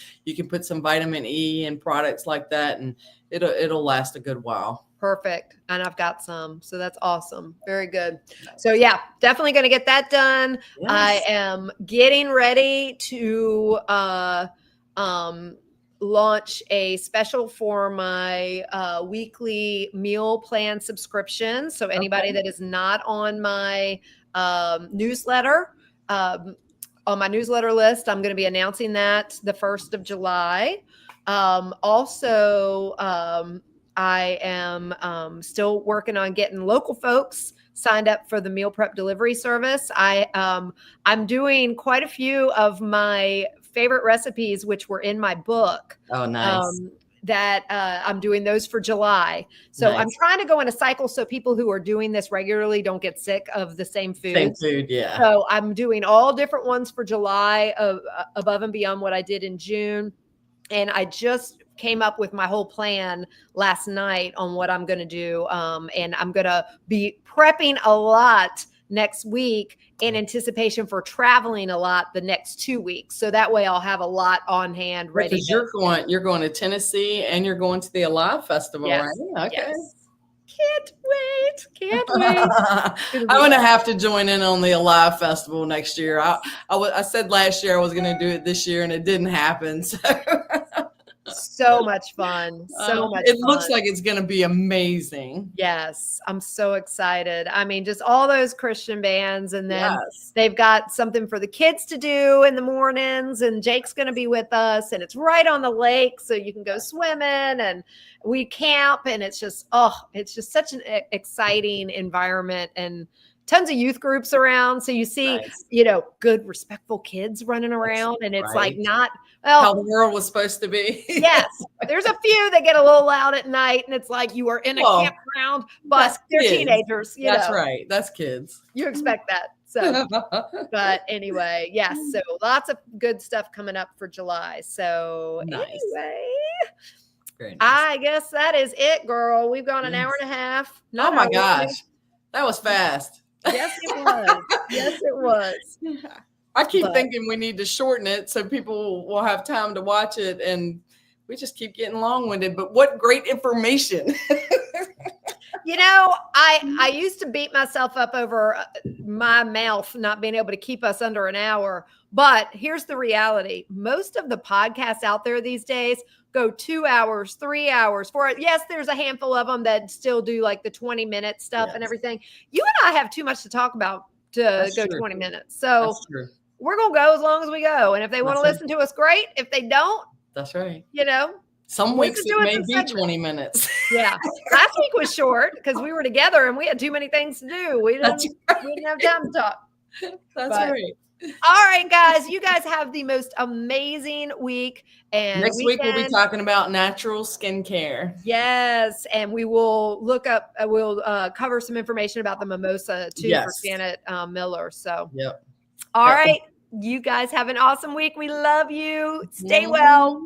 put some vitamin E in products like that, and it'll last a good while. Perfect. And I've got some. So that's awesome. Very good. So definitely going to get that done. Yes. I am getting ready to launch a special for my weekly meal plan subscription. So anybody that is not on my newsletter, on my newsletter list, I'm going to be announcing that the 1st of July. Also, I am still working on getting local folks signed up for the meal prep delivery service. I'm doing quite a few of my favorite recipes, which were in my book. Oh, nice. That I'm doing those for July. So I'm trying to go in a cycle so people who are doing this regularly don't get sick of the same food. Same food, yeah. So I'm doing all different ones for July, above and beyond what I did in June. And I just came up with my whole plan last night on what I'm going to do. And I'm going to be prepping a lot next week in anticipation for traveling a lot the next 2 weeks. So that way I'll have a lot on hand ready. Because you're going to Tennessee and you're going to the Alive Festival, right? Okay. Yes. Can't wait. I'm going to have to join in on the Alive Festival next year. I said last year I was going to do it this year, and it didn't happen. So So much fun. So much It fun. looks like it's going to be amazing. Yes, I'm so excited. I mean, just all those Christian bands, and then Yes. they've got something for the kids to do in the mornings, and Jake's going to be with us, and it's right on the lake, so you can go swimming, and we camp, and it's just such an exciting environment, and tons of youth groups around. So you see, good, respectful kids running around, and it's like not how the world was supposed to be. Yes, there's a few that get a little loud at night, and it's like you are in a campground, but they're teenagers. That's right. That's kids. You expect that. So, but anyway, yes. So lots of good stuff coming up for July. So anyway, very nice. I guess that is it, girl. We've gone an hour and a half. Oh my gosh, that was fast. Yes, it was. Yes, it was. I keep thinking we need to shorten it so people will have time to watch it, and we just keep getting long-winded. But what great information! I used to beat myself up over my mouth not being able to keep us under an hour. But here's the reality: most of the podcasts out there these days go 2 hours, 3 hours, 4 hours. Yes, there's a handful of them that still do like the 20-minute stuff and everything. You and I have too much to talk about to go 20 minutes. So we're going to go as long as we go. And if they want to listen to us, great. If they don't, that's right. Some weeks it may be 20 minutes. Yeah. Last week was short because we were together and we had too many things to do. We didn't have time to talk. That's right. All right, guys. You guys have the most amazing week. And next week we'll be talking about natural skincare. Yes. And we will we'll cover some information about the mimosa too for Janet Miller. So, all right. You guys have an awesome week. We love you. Stay well.